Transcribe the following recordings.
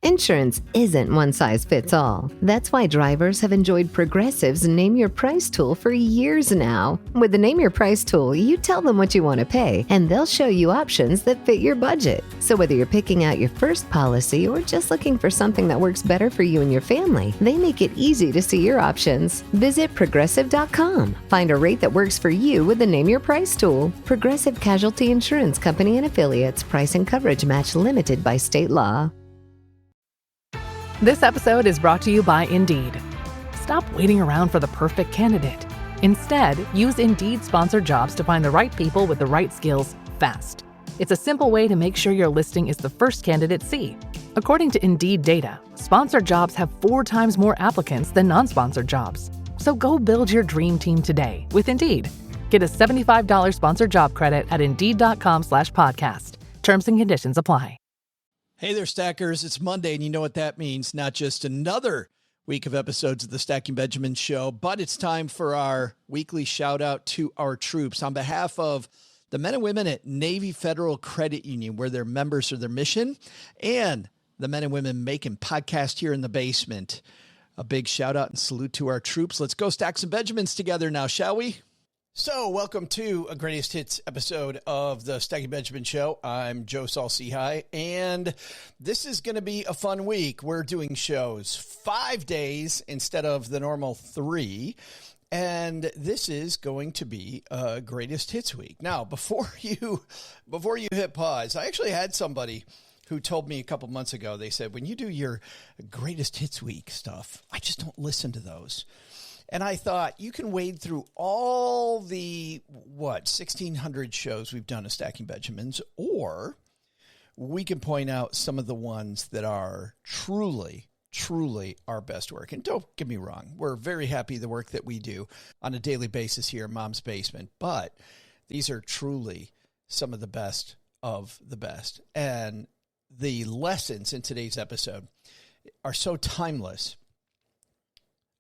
Insurance isn't one size fits all. That's why drivers have enjoyed Progressive's Name Your Price tool for years now. With the Name Your Price tool, you tell them what you want to pay, and they'll show you options that fit your budget. So whether you're picking out your first policy or just looking for something that works better for you and your family, they make it easy to see your options. Visit Progressive.com. Find a rate that works for you with the Name Your Price tool. Progressive Casualty Insurance Company and Affiliates. Price and coverage match limited by state law. This episode is brought to you by Indeed. Stop waiting around for the perfect candidate. Instead, use Indeed sponsored jobs to find the right people with the right skills fast. It's a simple way to make sure your listing is the first candidates see. According to Indeed data, sponsored jobs have 4 times more applicants than non-sponsored jobs. So go build your dream team today with Indeed. Get a $75 sponsored job credit at Indeed.com/podcast. Terms and conditions apply. Hey there, Stackers. It's Monday, and you know what that means. Not just another week of episodes of the Stacking Benjamin Show, but it's time for our weekly shout out to our troops. On behalf of the men and women at Navy Federal Credit Union, where their members are their mission, and the men and women making podcasts here in the basement, a big shout out and salute to our troops. Let's go stack some Benjamins together now, shall we? So welcome to a greatest hits episode of the Stacking Benjamin Show. I'm Joe Saul-Sehy, and this is going to be a fun week. We're doing shows 5 days instead of the normal 3, and this is going to be a greatest hits week. Now, before you hit pause, I actually had somebody who told me a couple months ago, they said, when you do your greatest hits week stuff, I just don't listen to those. And I thought, you can wade through all the, 1,600 shows we've done of Stacking Benjamins, or we can point out some of the ones that are truly our best work. And don't get me wrong, we're very happy the work that we do on a daily basis here in Mom's Basement, but these are truly some of the best of the best. And the lessons in today's episode are so timeless.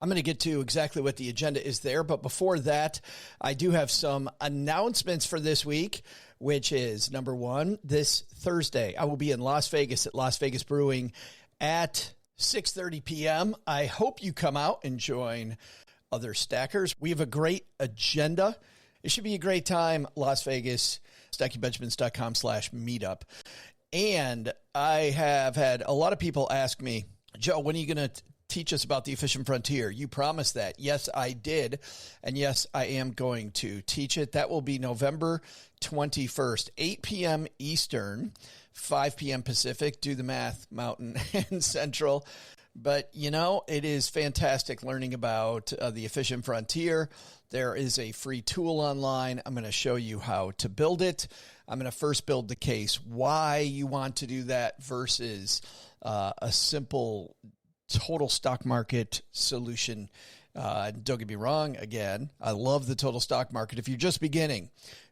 I'm going to get to exactly what the agenda is there, but before that, I do have some announcements for this week, which is, number one, this Thursday, I will be in Las Vegas at Las Vegas Brewing at 6:30 p.m. I hope you come out and join other stackers. We have a great agenda. It should be a great time, Las Vegas, stackingbenjamins.com/meetup. And I have had a lot of people ask me, Joe, when are you going to teach us about the efficient frontier? You promised that. Yes, I did. And yes, I am going to teach it. That will be November 21st, 8 p.m. Eastern, 5 p.m. Pacific. Do the math, Mountain and Central. But, you know, it is fantastic learning about the efficient frontier. There is a free tool online. I'm going to show you how to build it. I'm going to first build the case why you want to do that versus a simple total stock market solution. Don't get me wrong. Again, I love the total stock market if you're just beginning.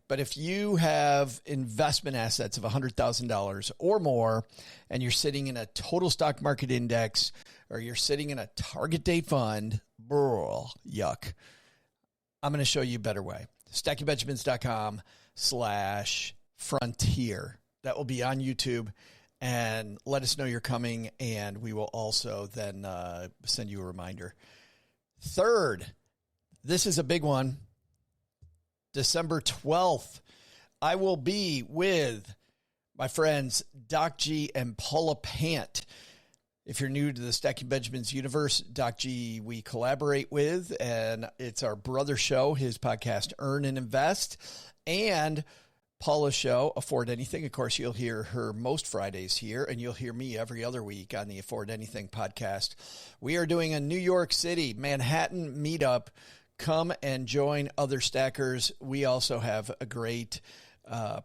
But if you have investment assets of $100,000 or more, and you're sitting in a total stock market index, or you're sitting in a target date fund, yuck. I'm going to show you a better way. stackingbenjamins.com/frontier. That will be on YouTube. And let us know you're coming, and we will also then send you a reminder. Third, this is a big one. December 12th, I will be with my friends Doc G and Paula Pant. If you're new to the Stacking Benjamins universe, Doc G we collaborate with, and it's our brother show, his podcast, Earn and Invest, and Paula's show, Afford Anything. Of course, you'll hear her most Fridays here, and you'll hear me every other week on the Afford Anything podcast. We are doing a New York City, Manhattan meetup. Come and join other stackers. We also have a great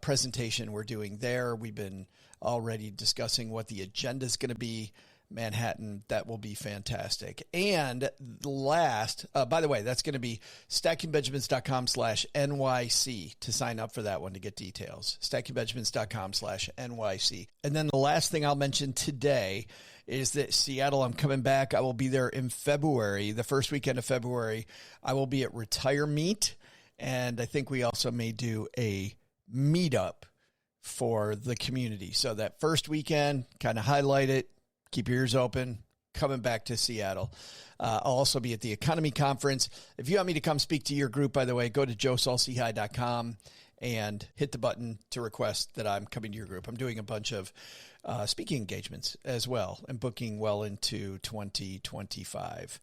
presentation we're doing there. We've been already discussing what the agenda is going to be. Manhattan, that will be fantastic. And last, by the way, that's going to be stackingbenjamins.com/NYC to sign up for that one to get details. stackingbenjamins.com/NYC. And then the last thing I'll mention today is that Seattle, I'm coming back. I will be there in February, the first weekend of February. I will be at Retire Meet, and I think we also may do a meetup for the community. So that first weekend, kind of highlight it, Keep your ears open. Coming back to Seattle. I'll also be at the Economy Conference. If you want me to come speak to your group, by the way, go to joesalsihigh.com and hit the button to request that I'm coming to your group. I'm doing a bunch of speaking engagements as well and booking well into 2025.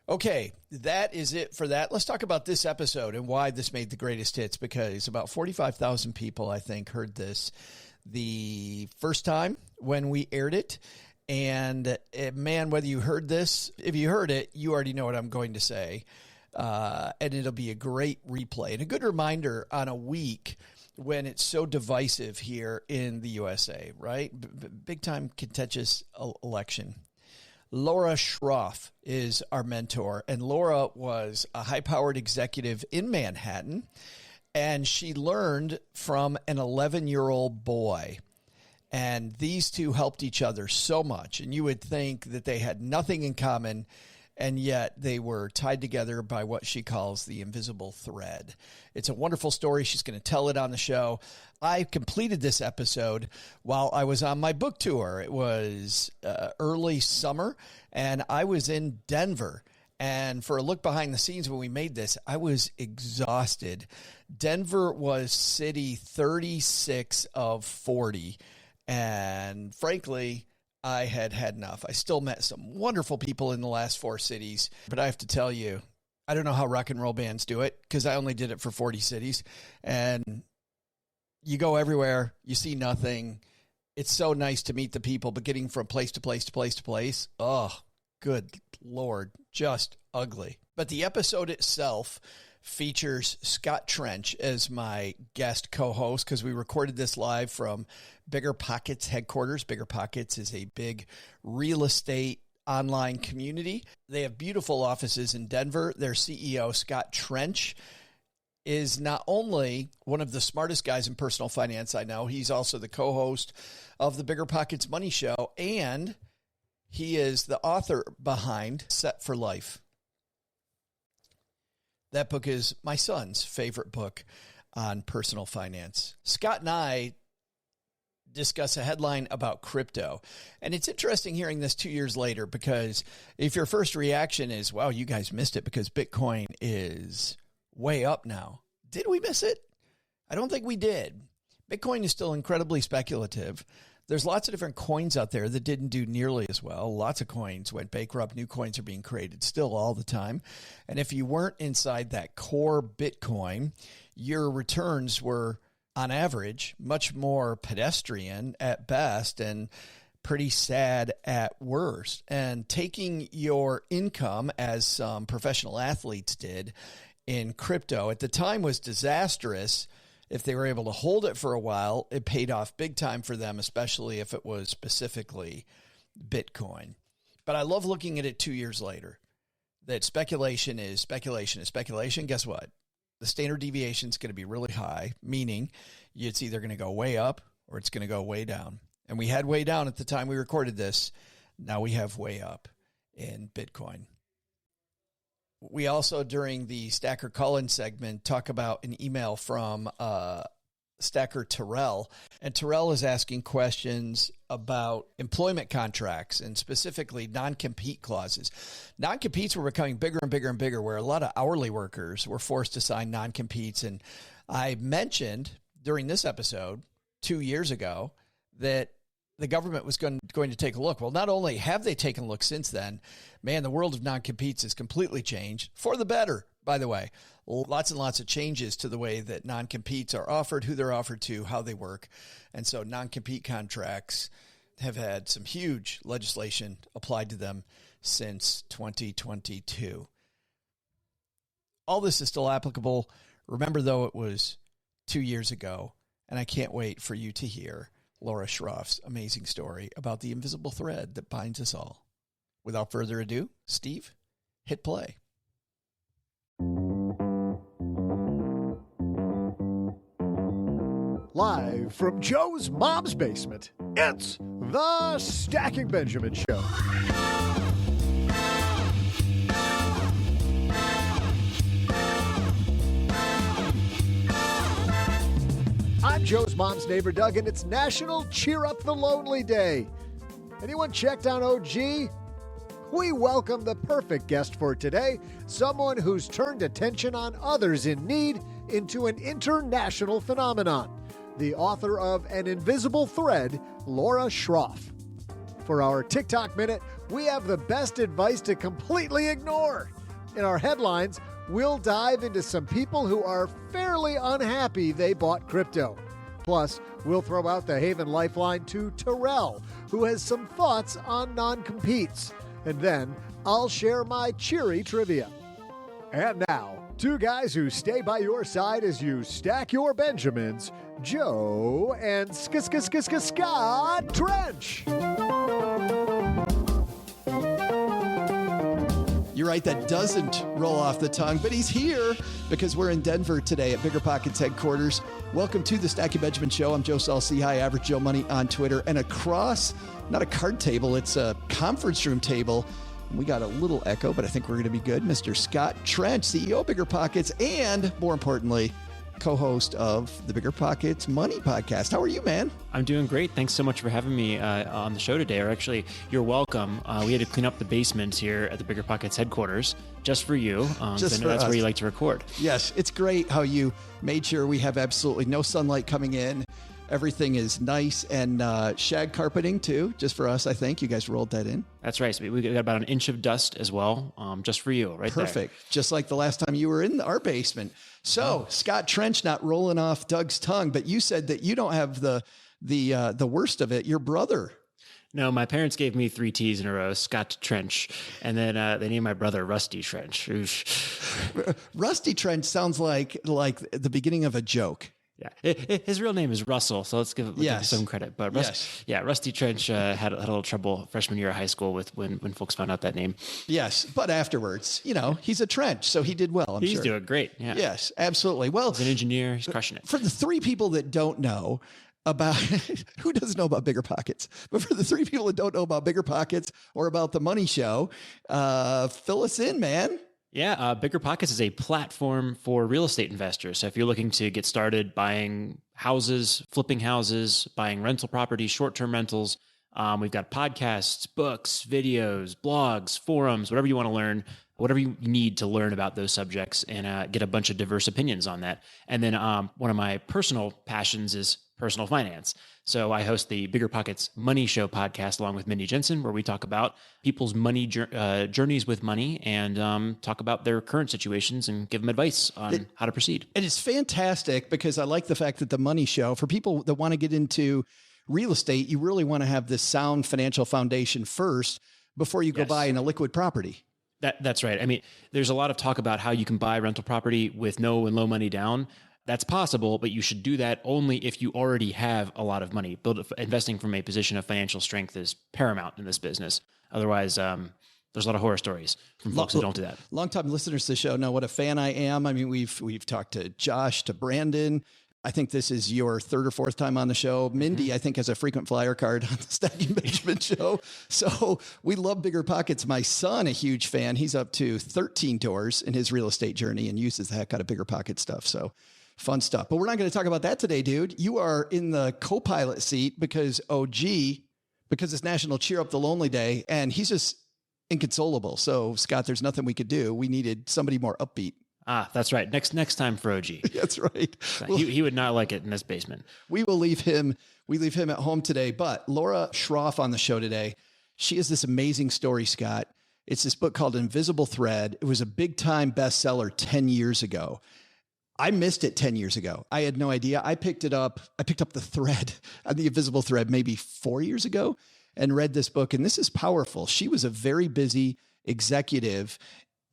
Okay, that is it for that. Let's talk about this episode and why this made the greatest hits, because about 45,000 people, I think, heard this the first time when we aired it. And man, whether you heard this, if you heard it, you already know what I'm going to say. And it'll be a great replay and a good reminder on a week when it's so divisive here in the USA, right? Big time contentious election. Laura Schroff is our mentor, and Laura was a high-powered executive in Manhattan, and she learned from an 11-year-old boy. And these two helped each other so much. And you would think that they had nothing in common, and yet they were tied together by what she calls the invisible thread. It's a wonderful story. She's going to tell it on the show. I completed this episode while I was on my book tour. It was early summer, and I was in Denver. And for a look behind the scenes when we made this, I was exhausted. Denver was city 36 of 40. And frankly, I had enough. I still met some wonderful people in the last 4 cities, but I have to tell you, I don't know how rock and roll bands do it, because I only did it for 40 cities. And you go everywhere, you see nothing. It's so nice to meet the people, but getting from place to place to place to place, oh, good Lord, just ugly. But the episode itself features Scott Trench as my guest co-host, because we recorded this live from BiggerPockets headquarters. BiggerPockets is a big real estate online community. They have beautiful offices in Denver. Their CEO, Scott Trench, is not only one of the smartest guys in personal finance I know, he's also the co-host of the BiggerPockets Money Show, and he is the author behind Set for Life. That book is my son's favorite book on personal finance. Scott and I discuss a headline about crypto. And it's interesting hearing this 2 years later, because if your first reaction is, wow, you guys missed it because Bitcoin is way up now. Did we miss it? I don't think we did. Bitcoin is still incredibly speculative. There's lots of different coins out there that didn't do nearly as well. Lots of coins went bankrupt. New coins are being created still all the time. And if you weren't inside that core Bitcoin, your returns were, on average, much more pedestrian at best and pretty sad at worst. And taking your income, as some professional athletes did in crypto at the time, was disastrous. If they were able to hold it for a while, it paid off big time for them, especially if it was specifically Bitcoin. But I love looking at it 2 years later, that speculation is speculation is speculation. Guess what? The standard deviation is going to be really high, meaning it's either going to go way up or it's going to go way down. And we had way down at the time we recorded this. Now we have way up in Bitcoin. We also, during the Stacker call-in segment, talk about an email from Stacker Terrell. And Terrell is asking questions about employment contracts and specifically non-compete clauses. Non-competes were becoming bigger and bigger and bigger, where a lot of hourly workers were forced to sign non-competes. And I mentioned during this episode 2 years ago that the government was going to take a look. Well, not only have they taken a look since then, man, the world of non-competes has completely changed for the better, by the way. Lots and lots of changes to the way that non-competes are offered, who they're offered to, how they work. And so non-compete contracts have had some huge legislation applied to them since 2022. All this is still applicable. Remember, though, it was 2 years ago, and I can't wait for you to hear Laura Schroff's amazing story about the invisible thread that binds us all. Without further ado, Steve, hit play. Live from Joe's mom's basement, it's the Stacking Benjamin Show. I'm Joe's mom's neighbor, Doug, and it's National Cheer Up the Lonely Day. Anyone checked on OG? We welcome the perfect guest for today, someone who's turned attention on others in need into an international phenomenon. The author of An Invisible Thread, Laura Schroff. For our TikTok Minute, we have the best advice to completely ignore. In our headlines, we'll dive into some people who are fairly unhappy they bought crypto. Plus, we'll throw out the Haven Lifeline to Terrell, who has some thoughts on non-competes. And then I'll share my cheery trivia. And now, two guys who stay by your side as you stack your Benjamins, Joe and Scott Trench. You're right, that doesn't roll off the tongue, but he's here because we're in Denver today at BiggerPockets headquarters. Welcome to the Stacking Benjamin Show. I'm Joe Salsi, High Average Joe Money on Twitter. And across, not a card table, it's a conference room table. We got a little echo, but I think we're going to be good. Mr. Scott Trench, CEO of BiggerPockets, and more importantly, co-host of the BiggerPockets Money Podcast. How are you, man? I'm doing great. Thanks so much for having me on the show today. Or actually, you're welcome. We had to clean up the basement here at the BiggerPockets headquarters just for you. Just for that's us. Where you like to record. Yes, it's great how you made sure we have absolutely no sunlight coming in. Everything is nice and shag carpeting too, just for us, I think. You guys rolled that in. That's right. So we got about an inch of dust as well, just for you, right? Perfect. Just like the last time you were in our basement. So Scott Trench not rolling off Doug's tongue, but you said that you don't have the worst of it. Your brother. No, my parents gave me 3 T's in a row, Scott Trench, and then they named my brother Rusty Trench. Rusty Trench sounds like the beginning of a joke. Yeah, his real name is Russell, so let's give him some credit. But Rusty Trench had a little trouble freshman year of high school with when folks found out that name. Yes, but afterwards, he's a Trench, so he did well. He's doing great. Yeah. Yes, absolutely. Well, he's an engineer. He's crushing it. For the 3 people that don't know about who doesn't know about BiggerPockets, but for the 3 people that don't know about BiggerPockets or about the Money Show, fill us in, man. Yeah, BiggerPockets is a platform for real estate investors. So if you're looking to get started buying houses, flipping houses, buying rental properties, short-term rentals, we've got podcasts, books, videos, blogs, forums, whatever you want to learn, whatever you need to learn about those subjects and get a bunch of diverse opinions on that. And then one of my personal passions is personal finance. So I host the BiggerPockets Money Show podcast along with Mindy Jensen, where we talk about people's money journeys with money and talk about their current situations and give them advice on how to proceed. And it's fantastic because I like the fact that the Money Show, for people that want to get into real estate, you really want to have this sound financial foundation first before you go buy in a liquid property. That's right. I mean, there's a lot of talk about how you can buy rental property with no and low money down. That's possible, but you should do that only if you already have a lot of money. Investing from a position of financial strength is paramount in this business. Otherwise, there's a lot of horror stories from folks who don't do that. Longtime listeners to the show know what a fan I am. I mean, we've talked to Josh, to Brandon. I think this is your 3rd or 4th time on the show. Mindy, I think, has a frequent flyer card on the Stacking Benjamin show. So we love BiggerPockets. My son, a huge fan. He's up to 13 doors in his real estate journey and uses the heck out of BiggerPocket stuff. So fun stuff. But we're not going to talk about that today, dude. You are in the co-pilot seat because it's National Cheer Up the Lonely Day, and he's just inconsolable. So, Scott, there's nothing we could do. We needed somebody more upbeat. That's right. Next time for OG. That's right. He would not like it in this basement. We will leave him. We leave him at home today. But Laura Schroff on the show today. She has this amazing story, Scott. It's this book called Invisible Thread. It was a big time bestseller 10 years ago. I missed it 10 years ago. I had no idea. I picked up the thread, the Invisible Thread, maybe 4 years ago and read this book. And this is powerful. She was a very busy executive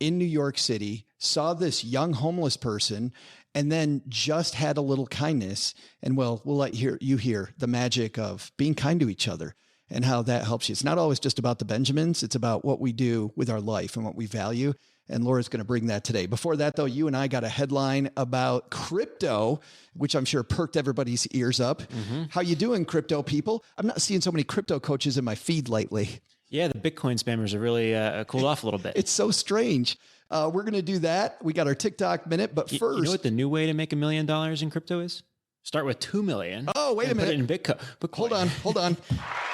in New York City, saw this young homeless person, and then just had a little kindness. And we'll let you hear the magic of being kind to each other and how that helps you. It's not always just about the Benjamins. It's about what we do with our life and what we value. And Laura's going to bring that today. Before that, though, you and I got a headline about crypto, which I'm sure perked everybody's ears up. Mm-hmm. How you doing, crypto people? I'm not seeing so many crypto coaches in my feed lately. Yeah, the Bitcoin spammers are really cooled off a little bit. It's so strange. We're going to do that. We got our TikTok minute, but first... You know what the new way to make $1 million in crypto is? Start with 2 million. Oh, wait a minute. Put it in Bitcoin. Hold on.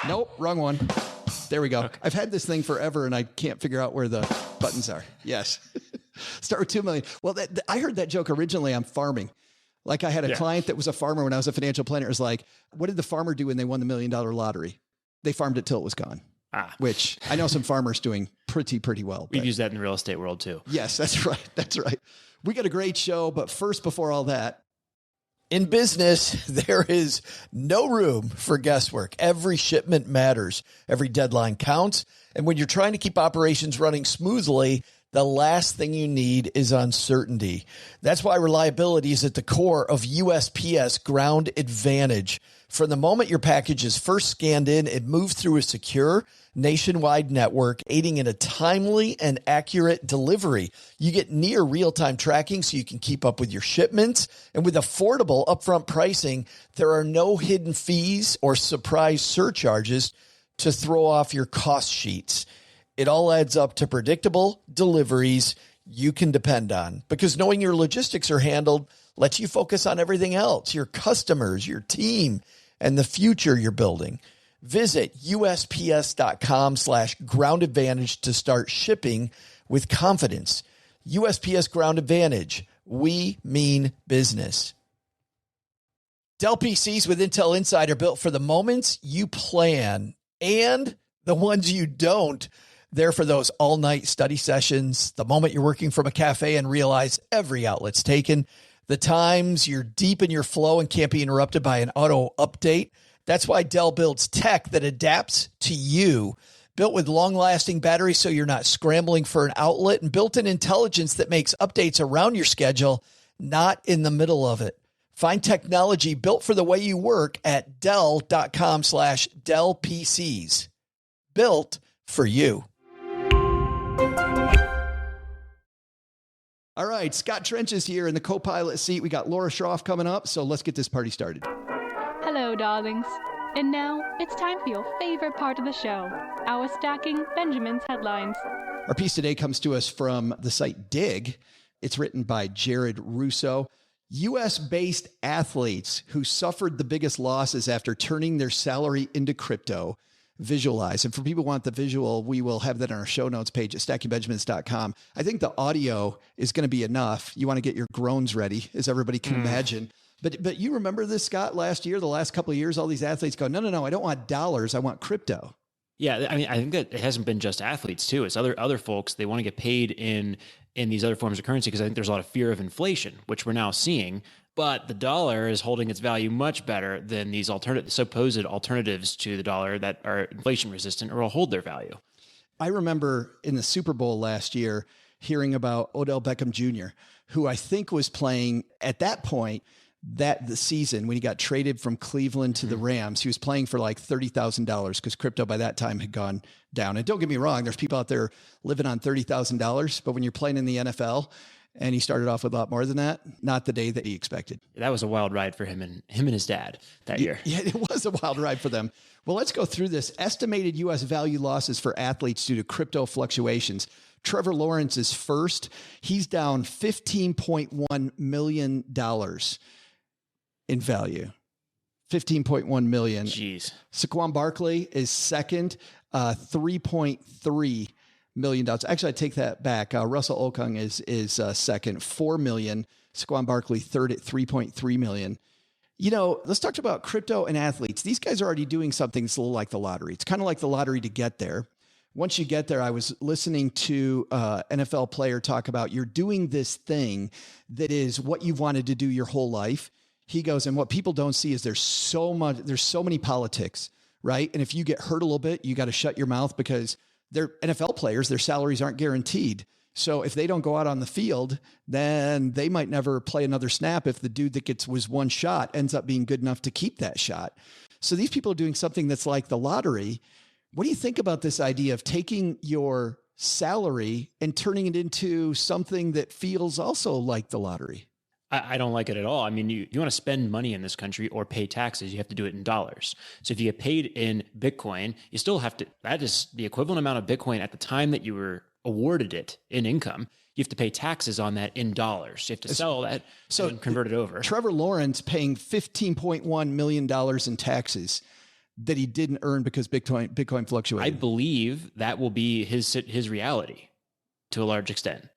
Nope, wrong one. There we go. Okay. I've had this thing forever and I can't figure out where the buttons are. Yes. Start with 2 million. Well, I heard that joke originally on farming. Like I had a client that was a farmer when I was a financial planner. It was like, what did the farmer do when they won the $1 million lottery? They farmed it till it was gone. Which I know some farmers doing pretty well. We've used that in the real estate world too. Yes, that's right. That's right. We got a great show, but first, before all that, in business, there is no room for guesswork. Every shipment matters. Every deadline counts. And when you're trying to keep operations running smoothly, the last thing you need is uncertainty. That's why reliability is at the core of USPS Ground Advantage. From the moment your package is first scanned in, it moves through a secure nationwide network, aiding in a timely and accurate delivery. You get near real-time tracking so you can keep up with your shipments. And with affordable upfront pricing, there are no hidden fees or surprise surcharges to throw off your cost sheets. It all adds up to predictable deliveries you can depend on, because knowing your logistics are handled lets you focus on everything else, your customers, your team, and the future you're building. Visit USPS.com/Ground Advantage to start shipping with confidence. USPS Ground Advantage. We mean business. Dell PCs with Intel Inside are built for the moments you plan and the ones you don't. They're for those all-night study sessions, the moment you're working from a cafe and realize every outlet's taken, the times you're deep in your flow and can't be interrupted by an auto update. That's why Dell builds tech that adapts to you. Built with long-lasting batteries so you're not scrambling for an outlet, and built-in intelligence that makes updates around your schedule, not in the middle of it. Find technology built for the way you work at Dell.com/Dell PCs. Built for you. All right, Scott Trench is here in the co-pilot seat. We got Laura Schroff coming up, so let's get this party started. Hello, darlings. And now it's time for your favorite part of the show, our Stacking Benjamin's headlines. Our piece today comes to us from the site Dig. It's written by Jared Russo. U.S.-based athletes who suffered the biggest losses after turning their salary into crypto. Visualize. And for people who want the visual, we will have that on our show notes page at stackingbenjamins.com. I think the audio is going to be enough. You want to get your groans ready, as everybody can imagine. But you remember this, Scott, last year, the last couple of years, all these athletes go, no, I don't want dollars. I want crypto. Yeah, I mean, I think that it hasn't been just athletes too. It's other folks. They want to get paid in these other forms of currency because I think there's a lot of fear of inflation, which we're now seeing. But the dollar is holding its value much better than these supposed alternatives to the dollar that are inflation resistant or will hold their value. I remember in the Super Bowl last year hearing about Odell Beckham Jr., who I think was playing at that point the season when he got traded from Cleveland to the Rams. He was playing for like $30,000 because crypto by that time had gone down. And don't get me wrong, there's people out there living on $30,000, but when you're playing in the NFL, and he started off with a lot more than that, not the day that he expected. That was a wild ride for him and his dad that year. Yeah, it was a wild ride for them. Well, let's go through this. Estimated U.S. value losses for athletes due to crypto fluctuations. Trevor Lawrence is first. He's down $15.1 million in value. $15.1 million. Jeez. Saquon Barkley is second, $3.3 million. Actually, I take that back. Russell Okung is second, $4 million. Saquon Barkley third at $3.3 million. You know, let's talk about crypto and athletes. These guys are already doing something that's a little like the lottery. It's kind of like the lottery to get there. Once you get there, I was listening to an NFL player talk about you're doing this thing that is what you've wanted to do your whole life. He goes, and what people don't see is there's so many politics, right? And if you get hurt a little bit, you got to shut your mouth because they're NFL players, their salaries aren't guaranteed. So if they don't go out on the field, then they might never play another snap if the dude that was one shot ends up being good enough to keep that shot. So these people are doing something that's like the lottery. What do you think about this idea of taking your salary and turning it into something that feels also like the lottery? I don't like it at all. I mean, you want to spend money in this country or pay taxes, you have to do it in dollars. So if you get paid in Bitcoin, you still have to, that is the equivalent amount of Bitcoin at the time that you were awarded it in income. you have to pay taxes on that in dollars. You have to sell that and convert it over. Trevor Lawrence paying $15.1 million in taxes that he didn't earn because Bitcoin fluctuated. I believe that will be his reality to a large extent.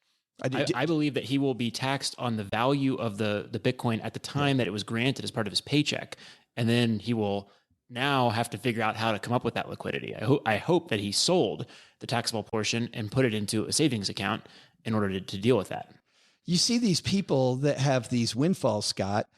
I believe that he will be taxed on the value of the Bitcoin at the time that it was granted as part of his paycheck. And then he will now have to figure out how to come up with that liquidity. I hope that he sold the taxable portion and put it into a savings account in order to deal with that. You see these people that have these windfalls, Scott.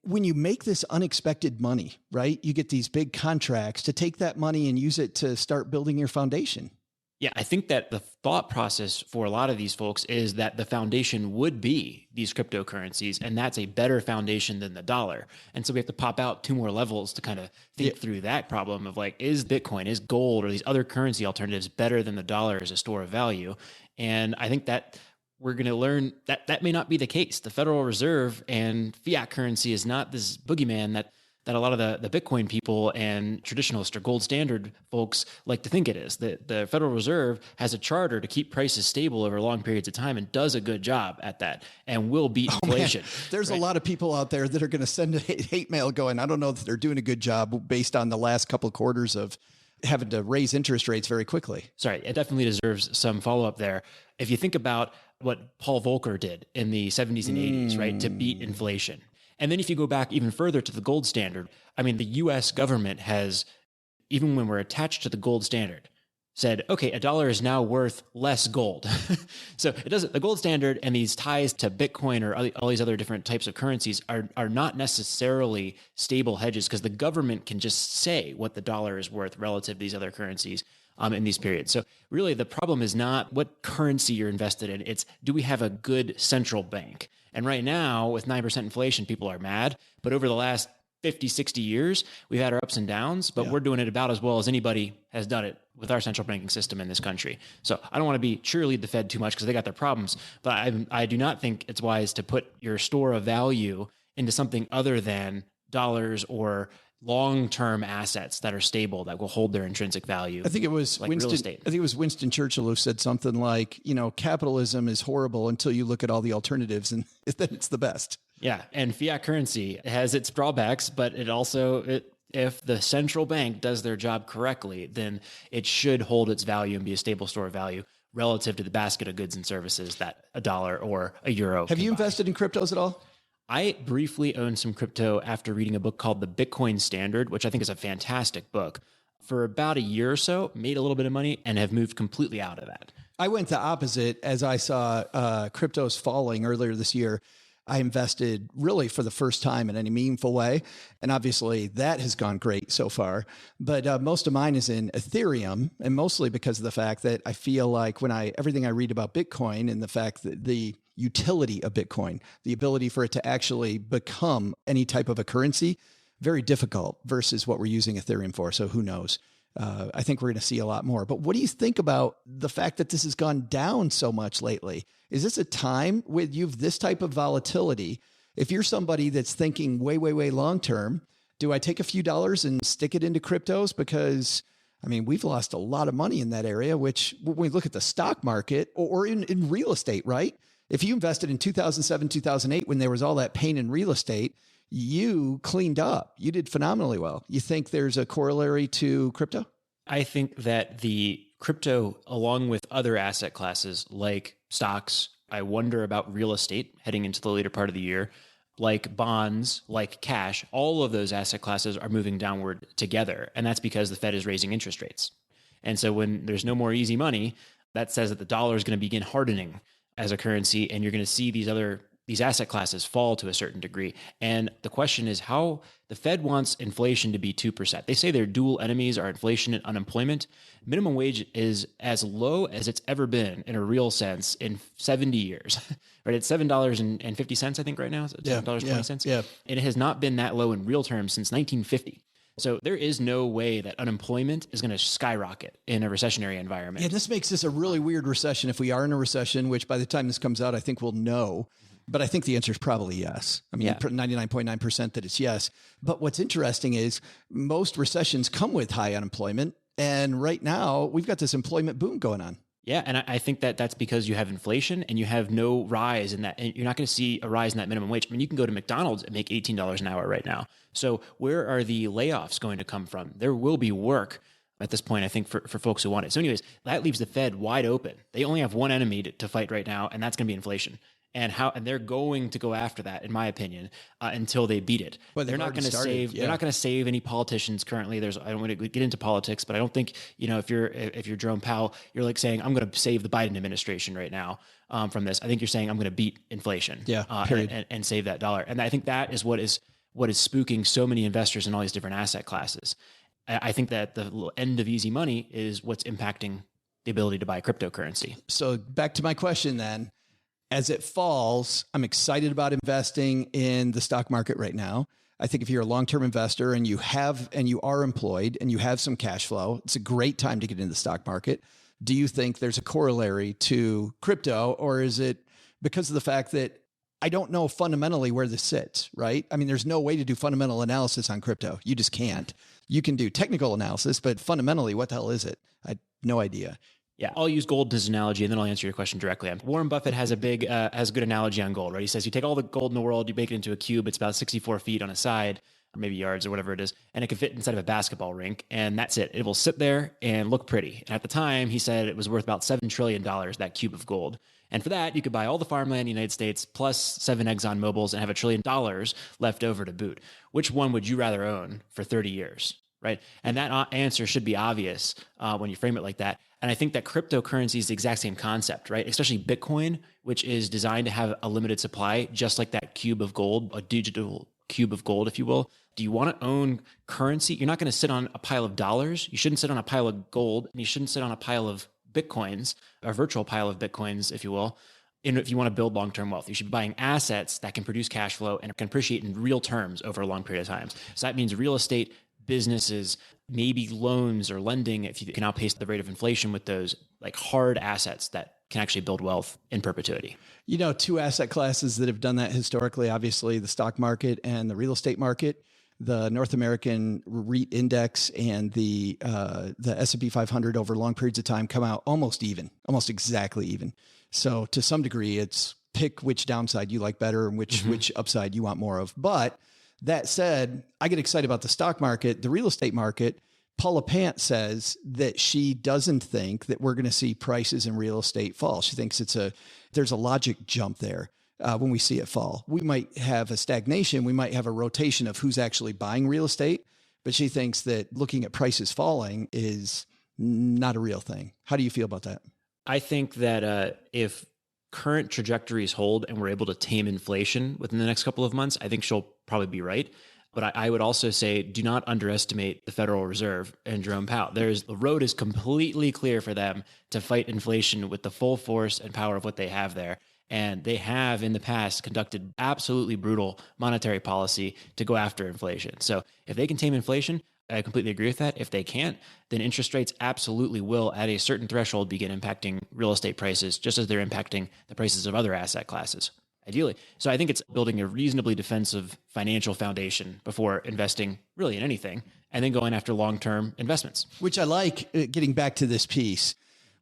When you make this unexpected money, right? You get these big contracts to take that money and use it to start building your foundation. Yeah, I think that the thought process for a lot of these folks is that the foundation would be these cryptocurrencies, and that's a better foundation than the dollar. And so we have to pop out 2 more levels to kind of think through that problem of like, is Bitcoin, is gold, or these other currency alternatives better than the dollar as a store of value? And I think that we're going to learn that that may not be the case. The Federal Reserve and fiat currency is not this boogeyman that a lot of the Bitcoin people and traditionalist or gold standard folks like to think it is. The Federal Reserve has a charter to keep prices stable over long periods of time and does a good job at that and will beat inflation. Man. There's a lot of people out there that are going to send hate mail going, I don't know that they're doing a good job based on the last couple of quarters of having to raise interest rates very quickly. Sorry, it definitely deserves some follow-up there. If you think about what Paul Volcker did in the 70s and 80s, right, to beat inflation. And then if you go back even further to the gold standard, I mean, the US government has, even when we're attached to the gold standard, said, okay, $1 is now worth less gold. So it doesn't, the gold standard and these ties to Bitcoin or all these other different types of currencies are not necessarily stable hedges because the government can just say what the dollar is worth relative to these other currencies in these periods. So really the problem is not what currency you're invested in. It's, do we have a good central bank? And right now with 9% inflation, people are mad, but over the last 50, 60 years, we've had our ups and downs, but we're doing it about as well as anybody has done it with our central banking system in this country. So I don't want to cheerlead the Fed too much because they got their problems, but I do not think it's wise to put your store of value into something other than dollars or long-term assets that are stable, that will hold their intrinsic value. I think it was like real estate. I think it was Winston Churchill who said something like, capitalism is horrible until you look at all the alternatives and then it's the best. Yeah. And fiat currency has its drawbacks, but it also, if the central bank does their job correctly, then it should hold its value and be a stable store of value relative to the basket of goods and services that $1 or €1 Have you invested in cryptos at all? I briefly owned some crypto after reading a book called The Bitcoin Standard, which I think is a fantastic book. For about a year or so, made a little bit of money and have moved completely out of that. I went the opposite as I saw cryptos falling earlier this year. I invested really for the first time in any meaningful way. And obviously that has gone great so far. But most of mine is in Ethereum, and mostly because of the fact that I feel like everything I read about Bitcoin and the fact that the utility of Bitcoin, the ability for it to actually become any type of a currency, very difficult versus what we're using Ethereum for. So who knows? I think we're going to see a lot more. But what do you think about the fact that this has gone down so much lately? Is this a time with this type of volatility? If you're somebody that's thinking way, way, way long term, do I take a few dollars and stick it into cryptos? Because we've lost a lot of money in that area, which when we look at the stock market or in real estate, right? If you invested in 2007, 2008, when there was all that pain in real estate, you cleaned up. You did phenomenally well. You think there's a corollary to crypto? I think that the crypto, along with other asset classes like stocks, I wonder about real estate heading into the later part of the year, like bonds, like cash, all of those asset classes are moving downward together. And that's because the Fed is raising interest rates. And so when there's no more easy money, that says that the dollar is going to begin hardening as a currency, and you're going to see these asset classes fall to a certain degree. And the question is how the Fed wants inflation to be 2%. They say their dual enemies are inflation and unemployment. Minimum wage is as low as it's ever been in a real sense in 70 years, right? It's $7.50, I think right now. It's $7.20. Yeah. And it has not been that low in real terms since 1950. So there is no way that unemployment is going to skyrocket in a recessionary environment. Yeah, this makes this a really weird recession. If we are in a recession, which by the time this comes out, I think we'll know. But I think the answer is probably yes. 99.9% that it's yes. But what's interesting is most recessions come with high unemployment. And right now we've got this employment boom going on. Yeah, and I think that that's because you have inflation and you have no rise in that. And you're not going to see a rise in that minimum wage. I mean, you can go to McDonald's and make $18 an hour right now. So where are the layoffs going to come from? There will be work at this point, I think, for folks who want it. So anyways, that leaves the Fed wide open. They only have one enemy to fight right now, and that's going to be inflation. And they're going to go after that, in my opinion, until they beat it. But they're not going to save. Yeah. They're not going to save any politicians currently. I don't want to get into politics, but I don't think if you're Jerome Powell, you're like saying I'm going to save the Biden administration right now from this. I think you're saying I'm going to beat inflation. Yeah. And save that dollar. And I think that is what is spooking so many investors in all these different asset classes. I think that the end of easy money is what's impacting the ability to buy cryptocurrency. So back to my question then. As it falls, I'm excited about investing in the stock market right now. I think if you're a long-term investor and you are employed and you have some cash flow, it's a great time to get into the stock market. Do you think there's a corollary to crypto, or is it because of the fact that I don't know fundamentally where this sits, right? I mean, there's no way to do fundamental analysis on crypto. You just can't. You can do technical analysis, but fundamentally, what the hell is it? I had no idea. Yeah, I'll use gold as an analogy, and then I'll answer your question directly. Warren Buffett has a good analogy on gold, right? He says you take all the gold in the world, you make it into a cube. It's about 64 feet on a side, or maybe yards or whatever it is, and it can fit inside of a basketball rink, and that's it. It will sit there and look pretty. And at the time, he said it was worth about $7 trillion, that cube of gold. And for that, you could buy all the farmland in the United States plus 7 ExxonMobils and have $1 trillion left over to boot. Which one would you rather own for 30 years, right? And that answer should be obvious when you frame it like that. And I think that cryptocurrency is the exact same concept, right? Especially Bitcoin, which is designed to have a limited supply, just like that cube of gold, a digital cube of gold, if you will. Do you want to own currency? You're not going to sit on a pile of dollars. You shouldn't sit on a pile of gold, and you shouldn't sit on a pile of Bitcoins, a virtual pile of Bitcoins, if you will. And if you want to build long-term wealth, you should be buying assets that can produce cash flow and can appreciate in real terms over a long period of time. So that means real estate, businesses, maybe loans or lending, if you can outpace the rate of inflation with those like hard assets that can actually build wealth in perpetuity. Two asset classes that have done that historically, obviously the stock market and the real estate market. The North American REIT index and the S&P 500 over long periods of time come out almost exactly even. So to some degree, it's pick which downside you like better and which upside you want more of. But that said, I get excited about the stock market, the real estate market. Paula Pant says that she doesn't think that we're going to see prices in real estate fall. She thinks there's a logic jump there. When we see it fall, we might have a stagnation. We might have a rotation of who's actually buying real estate, but she thinks that looking at prices falling is not a real thing. How do you feel about that? I think that if current trajectories hold and we're able to tame inflation within the next couple of months, I think she'll probably be right. But I would also say, do not underestimate the Federal Reserve and Jerome Powell. The road is completely clear for them to fight inflation with the full force and power of what they have there. And they have in the past conducted absolutely brutal monetary policy to go after inflation. So if they can tame inflation, I completely agree with that. If they can't, then interest rates absolutely will, at a certain threshold, begin impacting real estate prices, just as they're impacting the prices of other asset classes, ideally. So I think it's building a reasonably defensive financial foundation before investing really in anything, and then going after long-term investments. Which I like, getting back to this piece.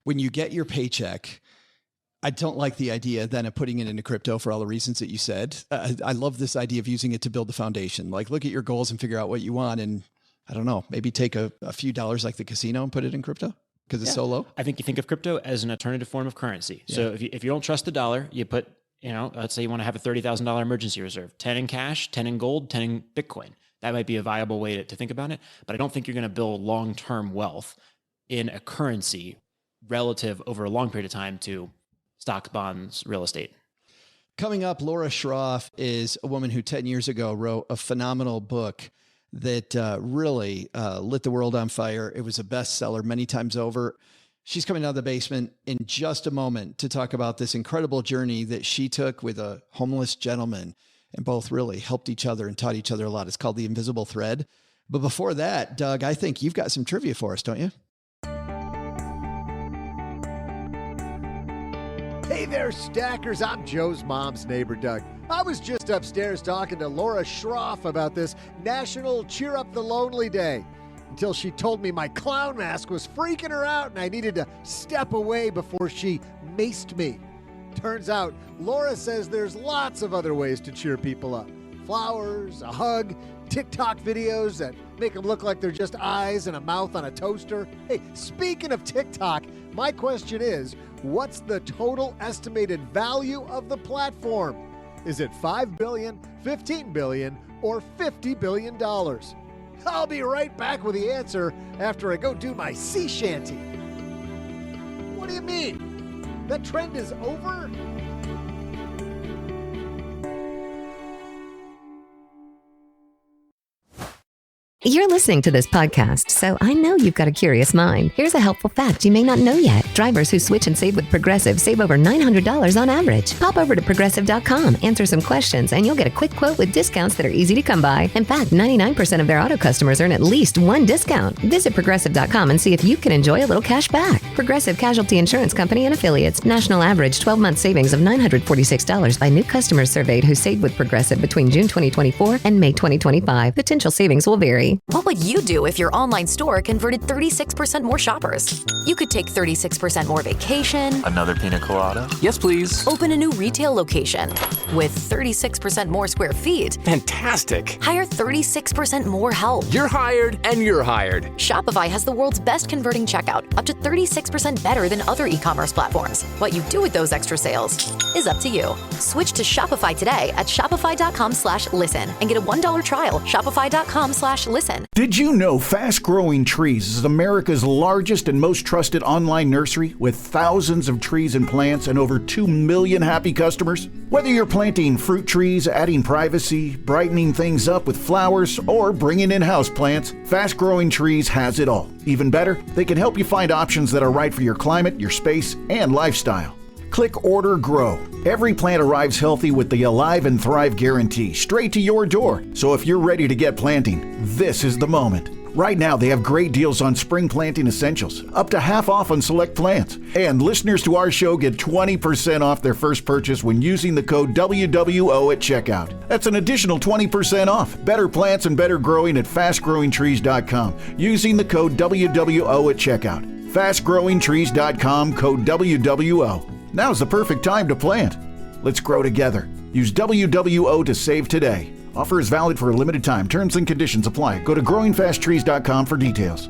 When you get your paycheck, I don't like the idea then of putting it into crypto for all the reasons that you said. I love this idea of using it to build the foundation. Like, look at your goals and figure out what you want. And I don't know, maybe take a few dollars like the casino and put it in crypto because it's so low. I think you think of crypto as an alternative form of currency. Yeah. So if you don't trust the dollar, you put, let's say you want to have a $30,000 emergency reserve, 10 in cash, 10 in gold, 10 in Bitcoin. That might be a viable way to think about it. But I don't think you're going to build long-term wealth in a currency relative over a long period of time to stocks, bonds, real estate. Coming up, Laura Schroff is a woman who 10 years ago wrote a phenomenal book that really lit the world on fire. It was a bestseller many times over. She's coming out of the basement in just a moment to talk about this incredible journey that she took with a homeless gentleman, and both really helped each other and taught each other a lot. It's called The Invisible Thread. But before that, Doug, I think you've got some trivia for us, don't you? Hey there, Stackers. I'm Joe's mom's neighbor, Doug. I was just upstairs talking to Laura Schroff about this National Cheer Up the Lonely Day. until she told me my clown mask was freaking her out and I needed to step away before she maced me. Turns out, Laura says there's lots of other ways to cheer people up. Flowers, a hug, TikTok videos that make them look like they're just eyes and a mouth on a toaster. Hey, speaking of TikTok, my question is, what's the total estimated value of the platform? Is it $5 billion, $15 billion, or $50 billion? I'll be right back with the answer after I go do my sea shanty. What do you mean? That trend is over? You're listening to this podcast, so I know you've got a curious mind. Here's a helpful fact you may not know yet. Drivers who switch and save with Progressive save over $900 on average. Pop over to Progressive.com, answer some questions, and you'll get a quick quote with discounts that are easy to come by. In fact, 99% of their auto customers earn at least one discount. Visit Progressive.com and see if you can enjoy a little cash back. Progressive Casualty Insurance Company and Affiliates. National average 12-month savings of $946 by new customers surveyed who saved with Progressive between June 2024 and May 2025. Potential savings will vary. What would you do if your online store converted 36% more shoppers? You could take 36% more vacation. Another pina colada? Yes, please. Open a new retail location with 36% more square feet. Fantastic. Hire 36% more help. You're hired and you're hired. Shopify has the world's best converting checkout, up to 36% better than other e-commerce platforms. What you do with those extra sales is up to you. Switch to Shopify today at shopify.com/listen and get a $1 trial. Shopify.com/listen. Did you know Fast Growing Trees is America's largest and most trusted online nursery with thousands of trees and plants and over 2 million happy customers? Whether you're planting fruit trees, adding privacy, brightening things up with flowers, or bringing in houseplants, Fast Growing Trees has it all. Even better, they can help you find options that are right for your climate, your space, and lifestyle. Click Order Grow. Every plant arrives healthy with the Alive and Thrive guarantee straight to your door. So if you're ready to get planting, this is the moment. Right now, they have great deals on spring planting essentials, up to half off on select plants. And listeners to our show get 20% off their first purchase when using the code WWO at checkout. That's an additional 20% off. Better plants and better growing at fastgrowingtrees.com using the code WWO at checkout. Fastgrowingtrees.com, code WWO. Now's the perfect time to plant. Let's grow together. Use WWO to save today. Offer is valid for a limited time. Terms and conditions apply. Go to growingfasttrees.com for details.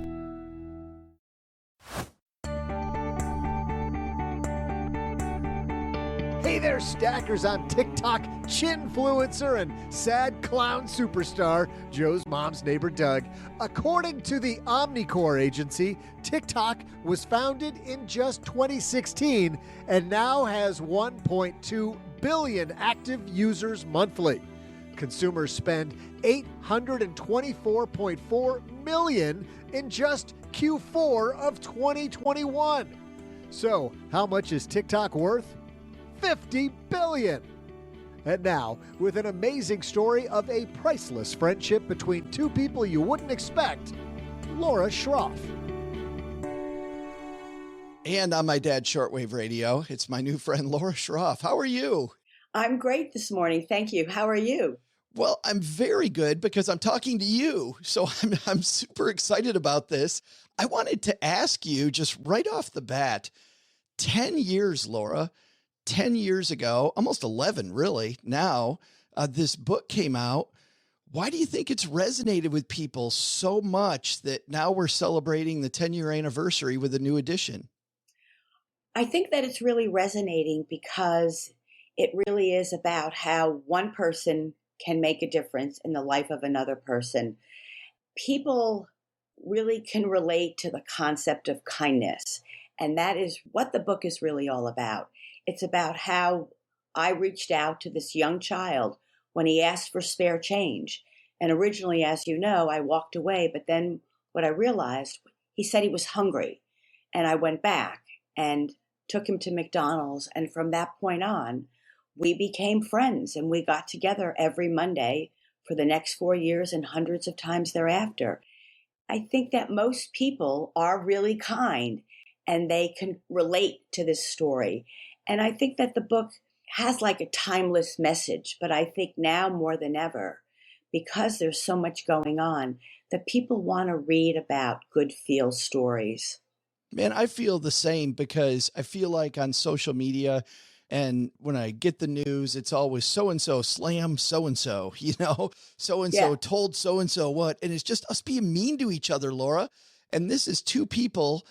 Hey there, stackers. I'm TikTok chinfluencer and sad clown superstar, Joe's mom's neighbor Doug. According to the Omnicore agency, TikTok was founded in just 2016 and now has 1.2 billion active users monthly. Consumers spend $824.4 million in just Q4 of 2021. So, how much is TikTok worth? $50 billion. And now, with an amazing story of a priceless friendship between two people you wouldn't expect, Laura Schroff. And on my dad's shortwave radio, it's my new friend, Laura Schroff. How are you? I'm great this morning. Thank you. How are you? Well, I'm very good because I'm talking to you. So I'm super excited about this. I wanted to ask you just right off the bat, 10 years, Laura, 10 years ago, almost 11 really now, this book came out. Why do you think it's resonated with people so much that now we're celebrating the 10-year anniversary with a new edition? I think that it's really resonating because it really is about how one person can make a difference in the life of another person. People really can relate to the concept of kindness, and that is what the book is really all about. It's about how I reached out to this young child when he asked for spare change. And originally, as you know, I walked away, but then what I realized, he said he was hungry. And I went back and took him to McDonald's. And from that point on, we became friends and we got together every Monday for the next 4 years and hundreds of times thereafter. I think that most people are really kind and they can relate to this story. And I think that the book has like a timeless message, but I think now more than ever, because there's so much going on, that people want to read about good feel stories. Man, I feel the same because I feel like on social media and when I get the news, it's always so-and-so slam so-and-so, so-and-so Yeah. told so-and-so what, and it's just us being mean to each other, Laura. And this is two people.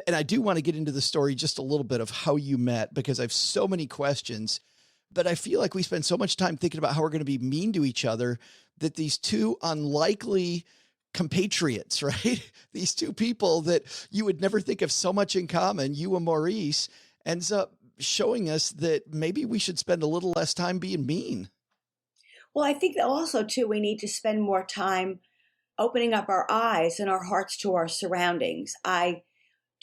And I do want to get into the story just a little bit of how you met because I have so many questions, but I feel like we spend so much time thinking about how we're going to be mean to each other that these two unlikely compatriots, right? These two people that you would never think of so much in common, you and Maurice, ends up showing us that maybe we should spend a little less time being mean. Well, I think that also, too, we need to spend more time opening up our eyes and our hearts to our surroundings. I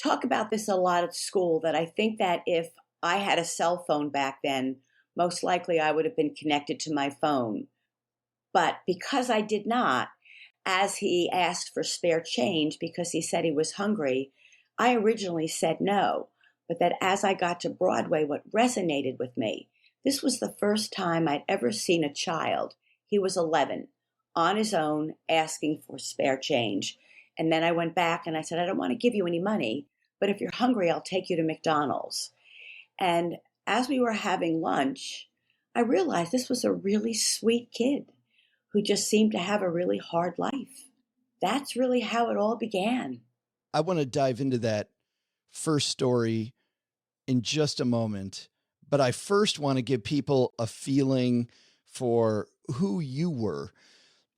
talk about this a lot at school, that I think that if I had a cell phone back then, most likely I would have been connected to my phone. But because I did not, as he asked for spare change because he said he was hungry, I originally said no. But that as I got to Broadway, what resonated with me, this was the first time I'd ever seen a child, he was 11, on his own asking for spare change. And then I went back and I said, I don't want to give you any money, but if you're hungry, I'll take you to McDonald's. And as we were having lunch, I realized this was a really sweet kid who just seemed to have a really hard life. That's really how it all began. I want to dive into that first story in just a moment, but I first want to give people a feeling for who you were,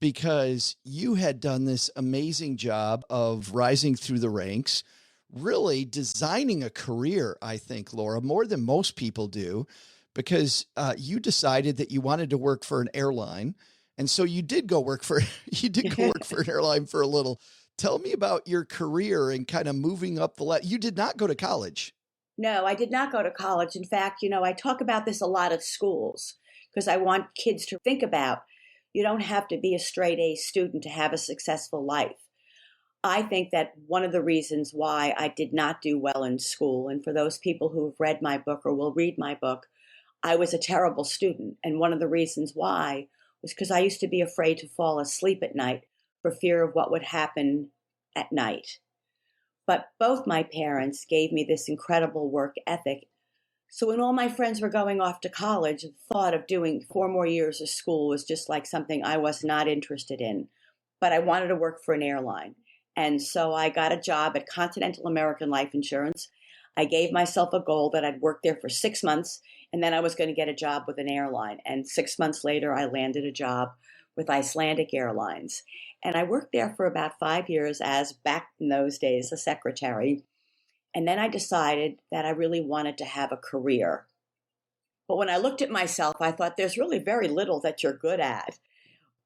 because you had done this amazing job of rising through the ranks, really designing a career, I think, Laura, more than most people do, because you decided that you wanted to work for an airline. And so you did go work for an airline for a little. Tell me about your career and kind of moving up the ladder. You did not go to college. No, I did not go to college. In fact, I talk about this a lot at schools because I want kids to think about, you don't have to be a straight A student to have a successful life. I think that one of the reasons why I did not do well in school, and for those people who have read my book or will read my book, I was a terrible student. And one of the reasons why was because I used to be afraid to fall asleep at night for fear of what would happen at night. But both my parents gave me this incredible work ethic. So when all my friends were going off to college, the thought of doing 4 more years of school was just like something I was not interested in. But I wanted to work for an airline. And so I got a job at Continental American Life Insurance. I gave myself a goal that I'd work there for 6 months, and then I was going to get a job with an airline. And 6 months later, I landed a job with Icelandic Airlines. And I worked there for about 5 years as, back in those days, a secretary. And then I decided that I really wanted to have a career. But when I looked at myself, I thought there's really very little that you're good at.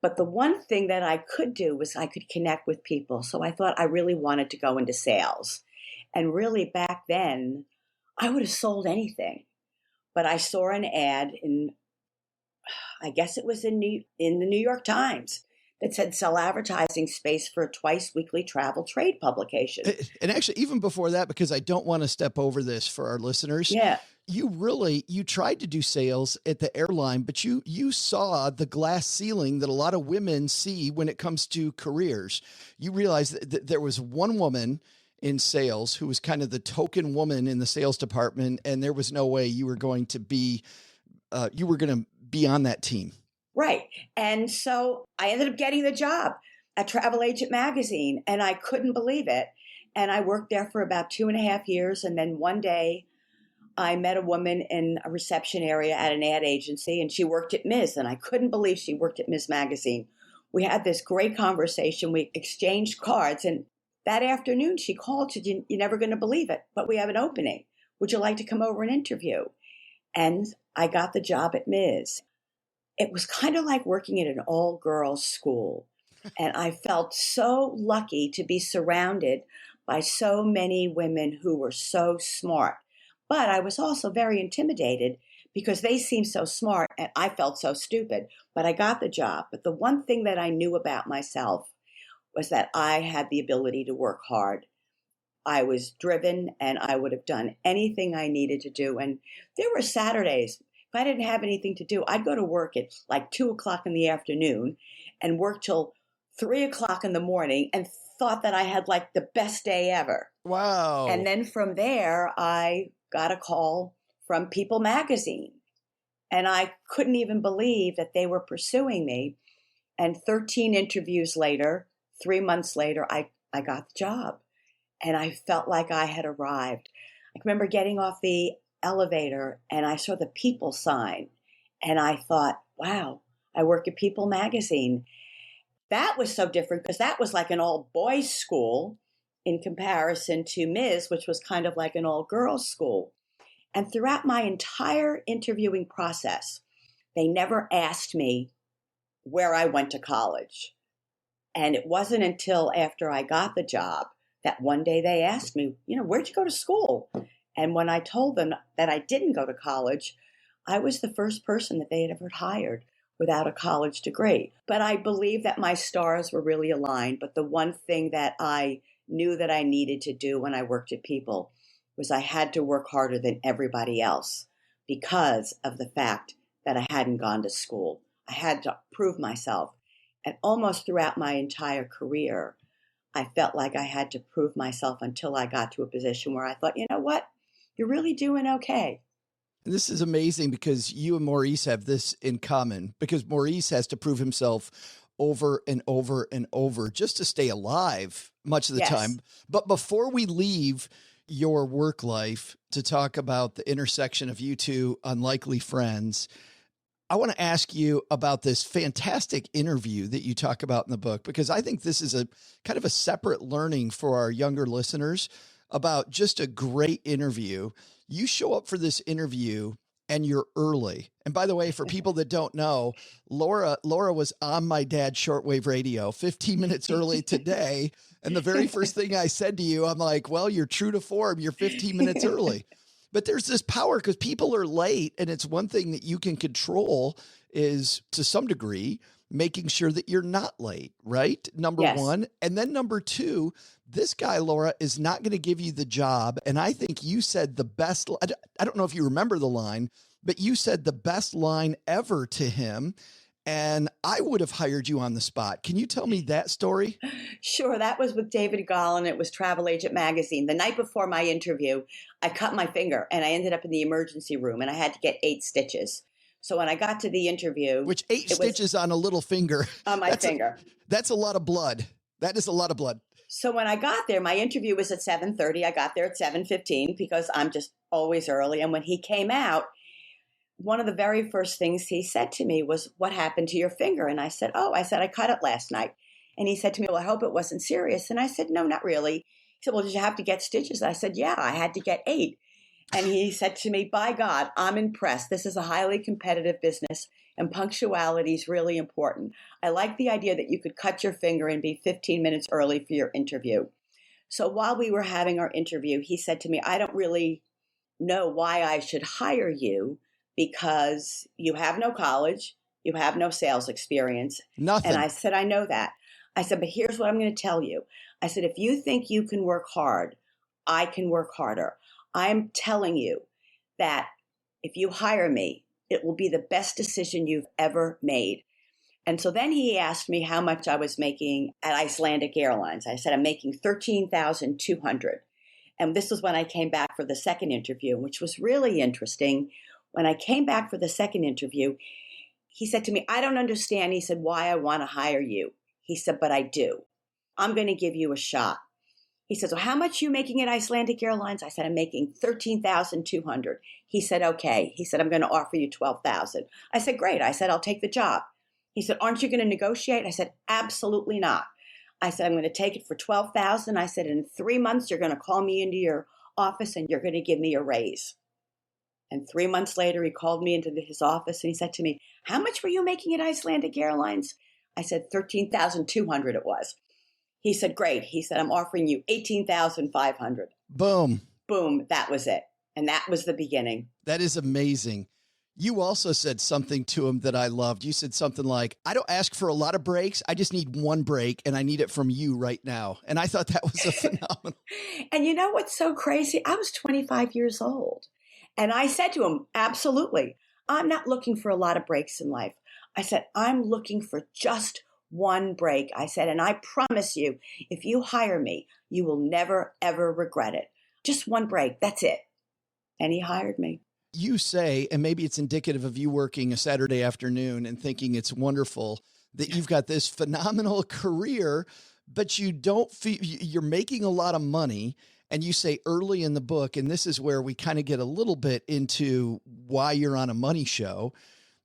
But the one thing that I could do was I could connect with people. So I thought I really wanted to go into sales. And really back then, I would have sold anything. But I saw an ad in, I guess it was in the New York Times, that said sell advertising space for a twice weekly travel trade publication. And actually, even before that, because I don't want to step over this for our listeners. Yeah. You tried to do sales at the airline, but you saw the glass ceiling that a lot of women see when it comes to careers. You realized that there was one woman in sales who was kind of the token woman in the sales department, and there was no way you were going to be on that team. Right. And so I ended up getting the job at Travel Agent Magazine, and I couldn't believe it. And I worked there for about 2.5 years. And then one day I met a woman in a reception area at an ad agency, and she worked at Ms. And I couldn't believe she worked at Ms. Magazine. We had this great conversation. We exchanged cards. And that afternoon she called. She said, "You're never going to believe it, but we have an opening. Would you like to come over and interview?" And I got the job at Ms. It was kind of like working at an all-girls school. And I felt so lucky to be surrounded by so many women who were so smart. But I was also very intimidated because they seemed so smart and I felt so stupid. But I got the job. But the one thing that I knew about myself was that I had the ability to work hard. I was driven and I would have done anything I needed to do. And there were Saturdays. If I didn't have anything to do, I'd go to work at like 2:00 in the afternoon and work till 3:00 in the morning and thought that I had like the best day ever. Wow. And then from there, I got a call from People magazine. And I couldn't even believe that they were pursuing me. And 13 interviews later, 3 months later, I got the job. And I felt like I had arrived. I remember getting off the elevator and I saw the People sign. And I thought, wow, I work at People magazine. That was so different because that was like an all-boys school in comparison to Ms., which was kind of like an all-girls school. And throughout my entire interviewing process, they never asked me where I went to college. And it wasn't until after I got the job that one day they asked me, where'd you go to school? And when I told them that I didn't go to college, I was the first person that they had ever hired without a college degree. But I believe that my stars were really aligned. But the one thing that I knew that I needed to do when I worked at People was I had to work harder than everybody else because of the fact that I hadn't gone to school. I had to prove myself. And almost throughout my entire career, I felt like I had to prove myself until I got to a position where I thought, you know what? You're really doing okay. And this is amazing because you and Maurice have this in common, because Maurice has to prove himself over and over and over just to stay alive much of the time. But before we leave your work life to talk about the intersection of you two unlikely friends, I want to ask you about this fantastic interview that you talk about in the book, because I think this is a kind of a separate learning for our younger listeners about just a great interview. You show up for this interview and you're early. And by the way, for people that don't know, Laura was on my dad's shortwave radio 15 minutes early today. And the very first thing I said to you, I'm like, well, you're true to form. You're 15 minutes early. But there's this power because people are late. And it's one thing that you can control is, to some degree, making sure that you're not late, right? Number one. And then number two, this guy, Laura, is not going to give you the job. And I think you said the best, I don't know if you remember the line, but you said the best line ever to him. And I would have hired you on the spot. Can you tell me that story? Sure. That was with David Gollin. It was Travel Agent Magazine. The night before my interview, I cut my finger and I ended up in the emergency room and I had to get 8 stitches. So when I got to the interview, which 8 stitches on a little finger, on my finger, that's a lot of blood. That is a lot of blood. So when I got there, my interview was at 7:30. I got there at 7:15 because I'm just always early. And when he came out, one of the very first things he said to me was, "What happened to your finger?" And I said, I cut it last night. And he said to me, "Well, I hope it wasn't serious." And I said, "No, not really." He said, "Well, did you have to get stitches?" I said, "Yeah, I had to get 8. And he said to me, "By God, I'm impressed. This is a highly competitive business and punctuality is really important. I like the idea that you could cut your finger and be 15 minutes early for your interview." So while we were having our interview, he said to me, "I don't really know why I should hire you because you have no college, you have no sales experience." Nothing. And I said, "I know that." I said, "But here's what I'm going to tell you." I said, "If you think you can work hard, I can work harder. I'm telling you that if you hire me, it will be the best decision you've ever made." And so then he asked me how much I was making at Icelandic Airlines. I said, "I'm making $13,200. And this was when I came back for the second interview, which was really interesting. When I came back for the second interview, he said to me, "I don't understand," he said, "why I want to hire you." He said, "But I do. I'm going to give you a shot." He said, "So how much are you making at Icelandic Airlines?" I said, "I'm making $13,200. He said, "Okay." He said, "I'm going to offer you $12,000. I said, "Great." I said, "I'll take the job." He said, "Aren't you going to negotiate?" I said, "Absolutely not." I said, "I'm going to take it for $12,000. I said, "In 3 months, you're going to call me into your office and you're going to give me a raise." And 3 months later, he called me into his office and he said to me, "How much were you making at Icelandic Airlines?" I said, $13,200 it was. He said, "Great." He said, "I'm offering you $18,500. Boom. Boom. That was it. And that was the beginning. That is amazing. You also said something to him that I loved. You said something like, "I don't ask for a lot of breaks. I just need one break and I need it from you right now." And I thought that was a phenomenal. And you know what's so crazy? I was 25 years old. And I said to him, "Absolutely. I'm not looking for a lot of breaks in life." I said, "I'm looking for just one break. I said, and I promise you, if you hire me, you will never, ever regret it. Just one break. That's it. And he hired me. You say, and maybe it's indicative of you working a Saturday afternoon and thinking it's wonderful that you've got this phenomenal career, but you don't feel you're making a lot of money. And you say early in the book, and this is where we kind of get a little bit into why you're on a money show.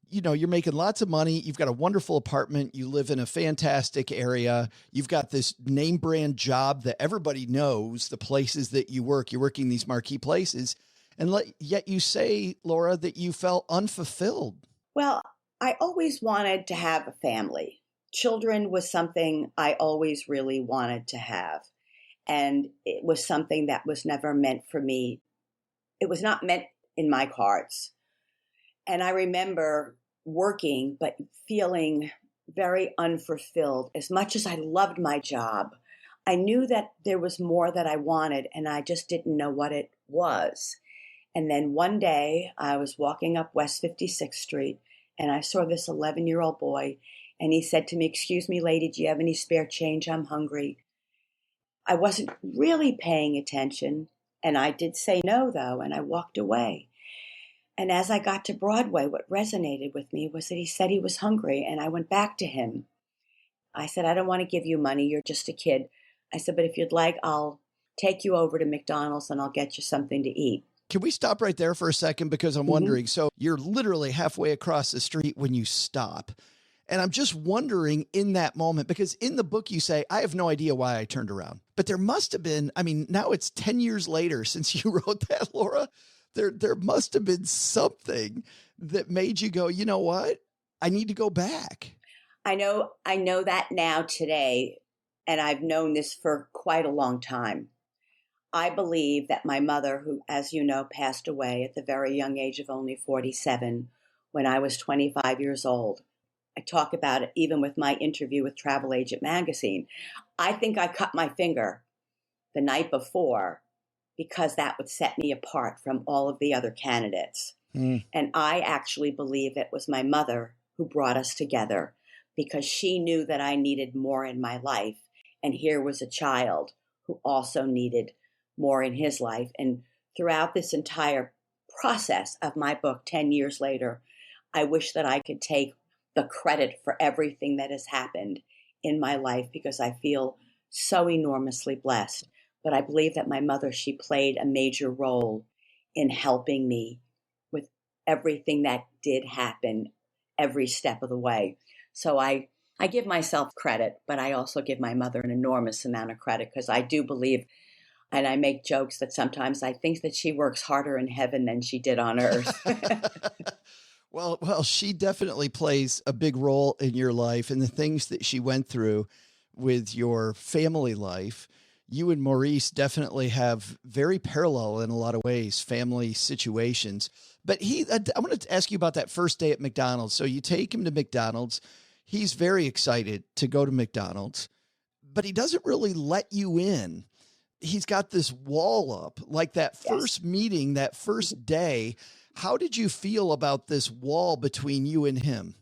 You know, you're making lots of money. You've got a wonderful apartment. You live in a fantastic area. You've got this name brand job that everybody knows the places that you work. You're working these marquee places. And yet you say, Laura, that you felt unfulfilled. Well, I always wanted to have a family. Children was something I always really wanted to have. And it was something that was never meant for me. It was not meant in my cards. And I remember working, but feeling very unfulfilled. As much as I loved my job, I knew that there was more that I wanted, and I just didn't know what it was. And then one day I was walking up West 56th Street, and I saw this 11-year-old boy, and he said to me, "Excuse me, lady, do you have any spare change? I'm hungry." I wasn't really paying attention, and I did say no, though, and I walked away. And as I got to Broadway, what resonated with me was that he said he was hungry, and I went back to him. I said, "I don't want to give you money. You're just a kid." I said, "But if you'd like, I'll take you over to McDonald's and I'll get you something to eat." Can we stop right there for a second? Because I'm wondering, so you're literally halfway across the street when you stop. And I'm just wondering in that moment, because in the book you say, I have no idea why I turned around. But there must have been, I mean, now it's 10 years later since you wrote that, Laura. There must have been something that made you go, you know what? I need to go back. I know that now today, and I've known this for quite a long time. I believe that my mother, who, as you know, passed away at the very young age of only 47 when I was 25 years old. I talk about it even with my interview with Travel Agent Magazine. I think I cut my finger the night before because that would set me apart from all of the other candidates. And I actually believe it was my mother who brought us together because she knew that I needed more in my life. And here was a child who also needed more in his life. And throughout this entire process of my book, 10 years later, I wish that I could take the credit for everything that has happened in my life because I feel so enormously blessed. But I believe that my mother, she played a major role in helping me with everything that did happen every step of the way. So I give myself credit, but I also give my mother an enormous amount of credit because I do believe, and I make jokes that sometimes I think that she works harder in heaven than she did on earth. Well, she definitely plays a big role in your life and the things that she went through with your family life. You and Maurice definitely have very parallel in a lot of ways, family situations. But I wanted to ask you about that first day at McDonald's. So you take him to McDonald's. He's very excited to go to McDonald's, but he doesn't really let you in. He's got this wall up, like that first meeting, that first day. How did you feel about this wall between you and him?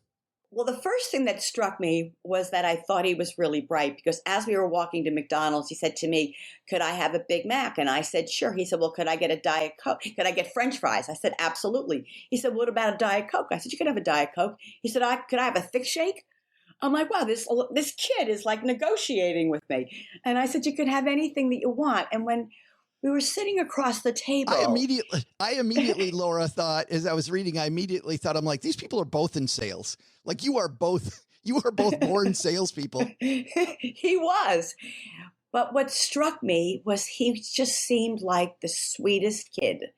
Well, the first thing that struck me was that I thought he was really bright because as we were walking to McDonald's, he said to me, "Could I have a Big Mac?" And I said, "Sure." He said, "Well, could I get a Diet Coke? Could I get French fries?" I said, "Absolutely." He said, "What about a Diet Coke?" I said, "You could have a Diet Coke." He said, "Could I have a thick shake?" I'm like, wow, this kid is like negotiating with me. And I said, "You could have anything that you want." And when we were sitting across the table, I immediately, Laura, thought, as I was reading, I'm like, these people are both in sales. Like you are both born salespeople. He was. But what struck me was he just seemed like the sweetest kid.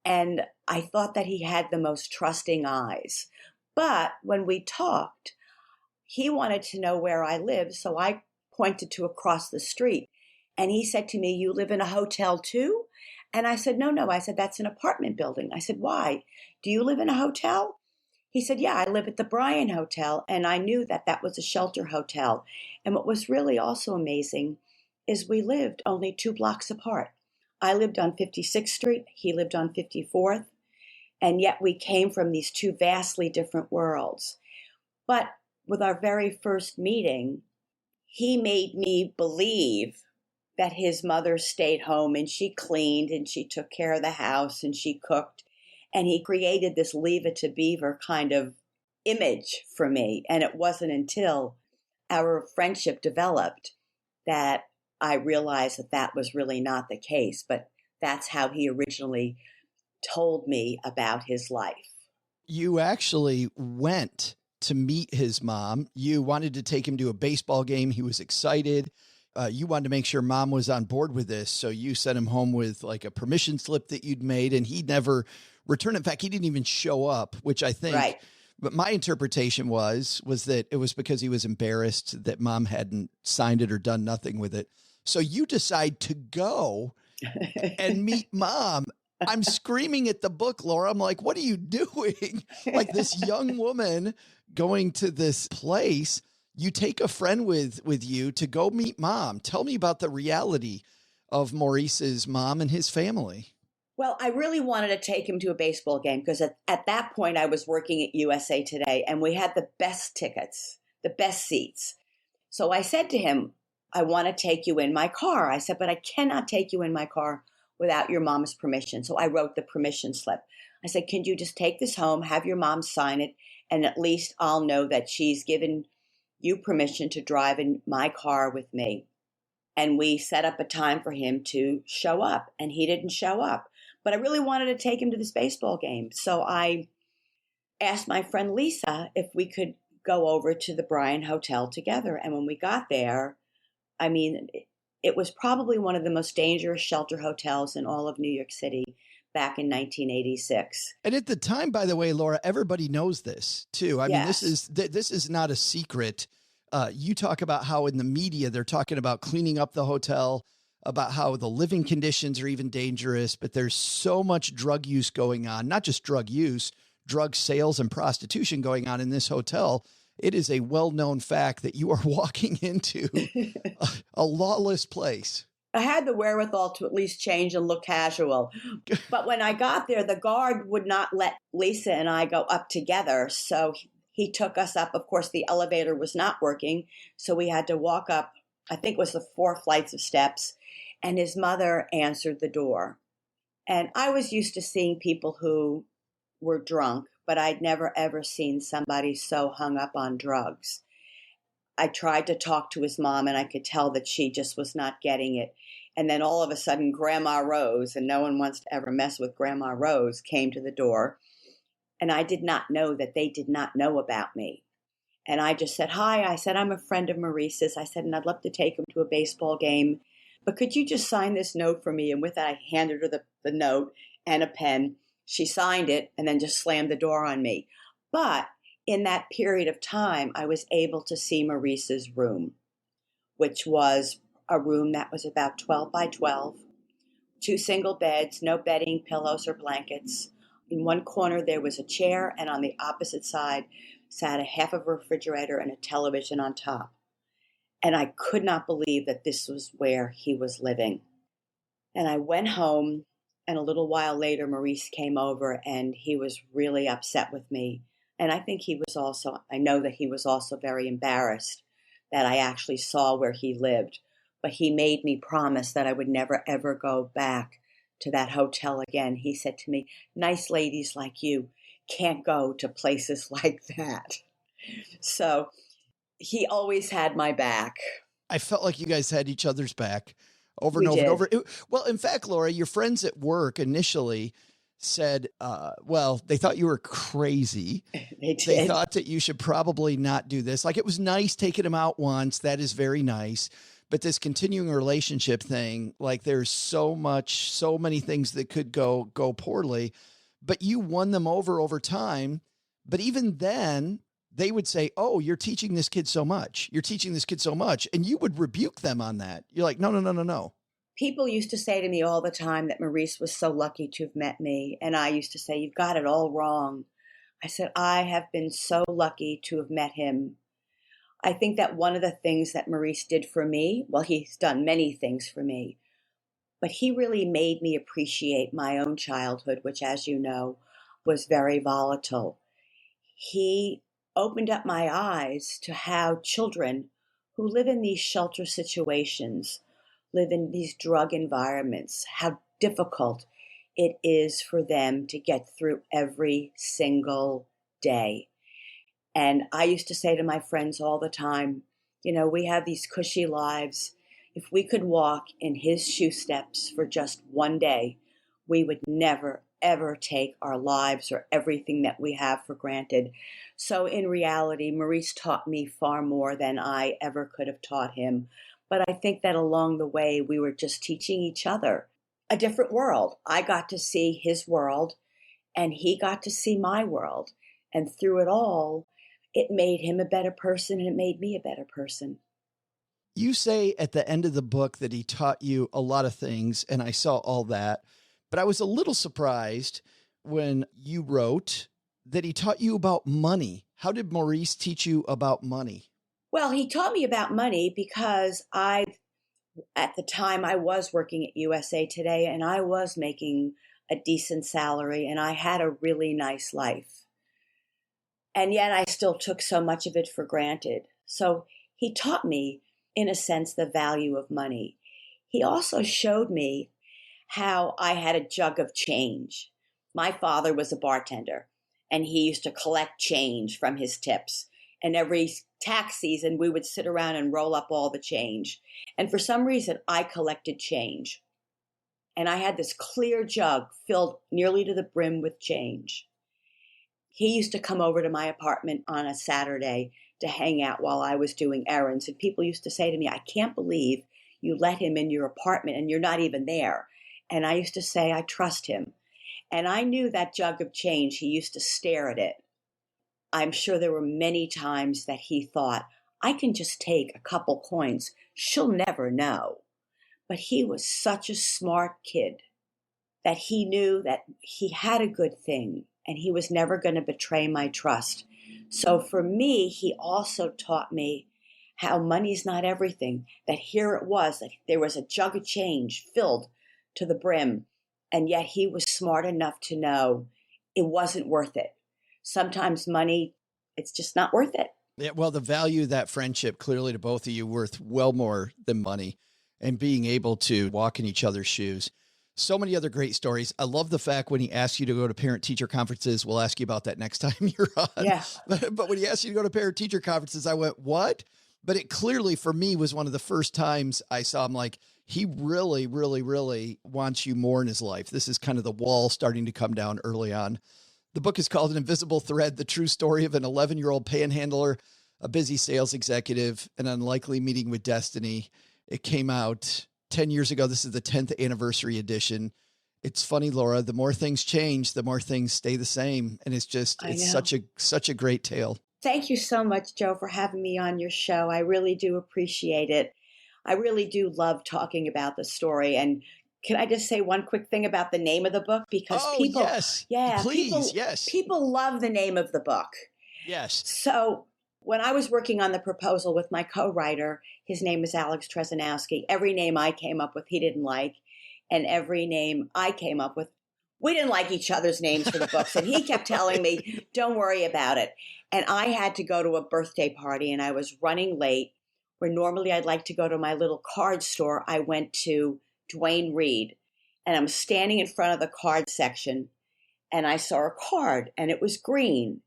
And I thought that he had the most trusting eyes. But when we talked, he wanted to know where I lived, so I pointed to across the street. And he said to me, "You live in a hotel too?" And I said, No. I said, "That's an apartment building." I said, "Why? Do you live in a hotel?" He said, "Yeah, I live at the Bryan Hotel." And I knew that that was a shelter hotel. And what was really also amazing is we lived only 2 blocks apart. I lived on 56th Street. He lived on 54th. And yet we came from these two vastly different worlds. But with our very first meeting, he made me believe that his mother stayed home and she cleaned and she took care of the house and she cooked. And he created this Leave It to Beaver kind of image for me. And it wasn't until our friendship developed that I realized that that was really not the case. But that's how he originally told me about his life. You actually went to meet his mom. You wanted to take him to a baseball game. He was excited. You wanted to make sure mom was on board with this. So you sent him home with like a permission slip that you'd made, and he never returned. In fact, he didn't even show up, which I think, Right. But my interpretation was that it was because he was embarrassed that mom hadn't signed it or done nothing with it. So you decide to go and meet mom. I'm screaming at the book, Laura. I'm like, what are you doing? Like this young woman going to this place. You take a friend with you to go meet mom. Tell me about the reality of Maurice's mom and his family. Well, I really wanted to take him to a baseball game because at that point I was working at USA Today and we had the best tickets, the best seats. So I said to him, I want to take you in my car. I said, but I cannot take you in my car without your mom's permission. So I wrote the permission slip. I said, can you just take this home, have your mom sign it, and at least I'll know that she's given you permission to drive in my car with me. And we set up a time for him to show up, and he didn't show up. But I really wanted to take him to this baseball game. So I asked my friend Lisa if we could go over to the Bryan Hotel together. And when we got there, I mean, it was probably one of the most dangerous shelter hotels in all of New York City back in 1986. And at the time, by the way, Laura, everybody knows this too. I mean, Yes. this is not a secret. You talk about how in the media, they're talking about cleaning up the hotel, about how the living conditions are even dangerous, but there's so much drug use going on, not just drug use, drug sales and prostitution going on in this hotel. It is a well-known fact that you are walking into a lawless place. I had the wherewithal to at least change and look casual. But when I got there, the guard would not let Lisa and I go up together. So he took us up. Of course, the elevator was not working. So we had to walk up, I think it was the 4 flights of steps. And his mother answered the door. And I was used to seeing people who were drunk, but I'd never, ever seen somebody so hung up on drugs. I tried to talk to his mom, and I could tell that she just was not getting it. And then all of a sudden, Grandma Rose, and no one wants to ever mess with Grandma Rose, came to the door. And I did not know that they did not know about me. And I just said, hi. I said, I'm a friend of Maurice's. I said, and I'd love to take him to a baseball game. But could you just sign this note for me? And with that, I handed her the note and a pen. She signed it and then just slammed the door on me. But in that period of time, I was able to see Maurice's room, which was a room that was about 12 by 12, 2 single beds, no bedding, pillows, or blankets. In one corner, there was a chair, and on the opposite side sat a half of a refrigerator and a television on top. And I could not believe that this was where he was living. And I went home, and a little while later, Maurice came over, and he was really upset with me. And I think I know that he was also very embarrassed that I actually saw where he lived. But he made me promise that I would never, ever go back to that hotel again. He said to me, nice ladies like you can't go to places like that. So he always had my back. I felt like you guys had each other's back over We and over did. and over. Well, in fact, Laura, your friends at work initially said, they thought you were crazy. They did. They thought that you should probably not do this. Like, it was nice taking him out once. That is very nice. But this continuing relationship thing, like, there's so many things that could go poorly, but you won them over time. But even then, they would say, oh, you're teaching this kid so much. You're teaching this kid so much. And you would rebuke them on that. You're like, no. People used to say to me all the time that Maurice was so lucky to have met me. And I used to say, you've got it all wrong. I said, I have been so lucky to have met him. I think that one of the things that Maurice did for me, well, he's done many things for me, but he really made me appreciate my own childhood, which, as you know, was very volatile. He opened up my eyes to how children who live in these shelter situations, live in these drug environments, how difficult it is for them to get through every single day. And I used to say to my friends all the time, we have these cushy lives. If we could walk in his shoe steps for just one day, we would never, ever take our lives or everything that we have for granted. So in reality, Maurice taught me far more than I ever could have taught him. But I think that along the way, we were just teaching each other a different world. I got to see his world, and he got to see my world. And through it all, it made him a better person, and it made me a better person. You say at the end of the book that he taught you a lot of things, and I saw all that, but I was a little surprised when you wrote that he taught you about money. How did Maurice teach you about money? Well, he taught me about money because at the time I was working at USA Today, and I was making a decent salary, and I had a really nice life. And yet I still took so much of it for granted. So he taught me, in a sense, the value of money. He also showed me how I had a jug of change. My father was a bartender, and he used to collect change from his tips. And every tax season, we would sit around and roll up all the change. And for some reason, I collected change. And I had this clear jug filled nearly to the brim with change. He used to come over to my apartment on a Saturday to hang out while I was doing errands. And people used to say to me, I can't believe you let him in your apartment and you're not even there. And I used to say, I trust him. And I knew that jug of change, he used to stare at it. I'm sure there were many times that he thought, I can just take a couple coins. She'll never know. But he was such a smart kid that he knew that he had a good thing and he was never going to betray my trust. So for me, he also taught me how money's not everything, that here it was, that there was a jug of change filled to the brim, and yet he was smart enough to know it wasn't worth it. Sometimes money, it's just not worth it. Yeah, well, the value of that friendship clearly to both of you worth well more than money, and being able to walk in each other's shoes. So many other great stories. I love the fact when he asks you to go to parent-teacher conferences, we'll ask you about that next time you're on. Yeah. But when he asked you to go to parent-teacher conferences, I went, what? But it clearly for me was one of the first times I saw him like, he really, really, really wants you more in his life. This is kind of the wall starting to come down early on. The book is called An Invisible Thread, the true story of an 11-year-old panhandler, a busy sales executive, an unlikely meeting with destiny. It came out 10 years ago. This is the 10th anniversary edition. It's funny, Laura, the more things change, the more things stay the same. And it's just, it's such a great tale. Thank you so much, Joe, for having me on your show. I really do appreciate it. I really do love talking about the story. And can I just say one quick thing about the name of the book? Because people, yes. Please, yes. People love the name of the book. Yes. So when I was working on the proposal with my co-writer, his name is Alex Trezanowski. Every name I came up with, he didn't like. And every name I came up with, we didn't like each other's names for the books. And he kept telling me, don't worry about it. And I had to go to a birthday party and I was running late, where normally I'd like to go to my little card store. I went to Duane Reade, and I'm standing in front of the card section, and I saw a card, and it was green.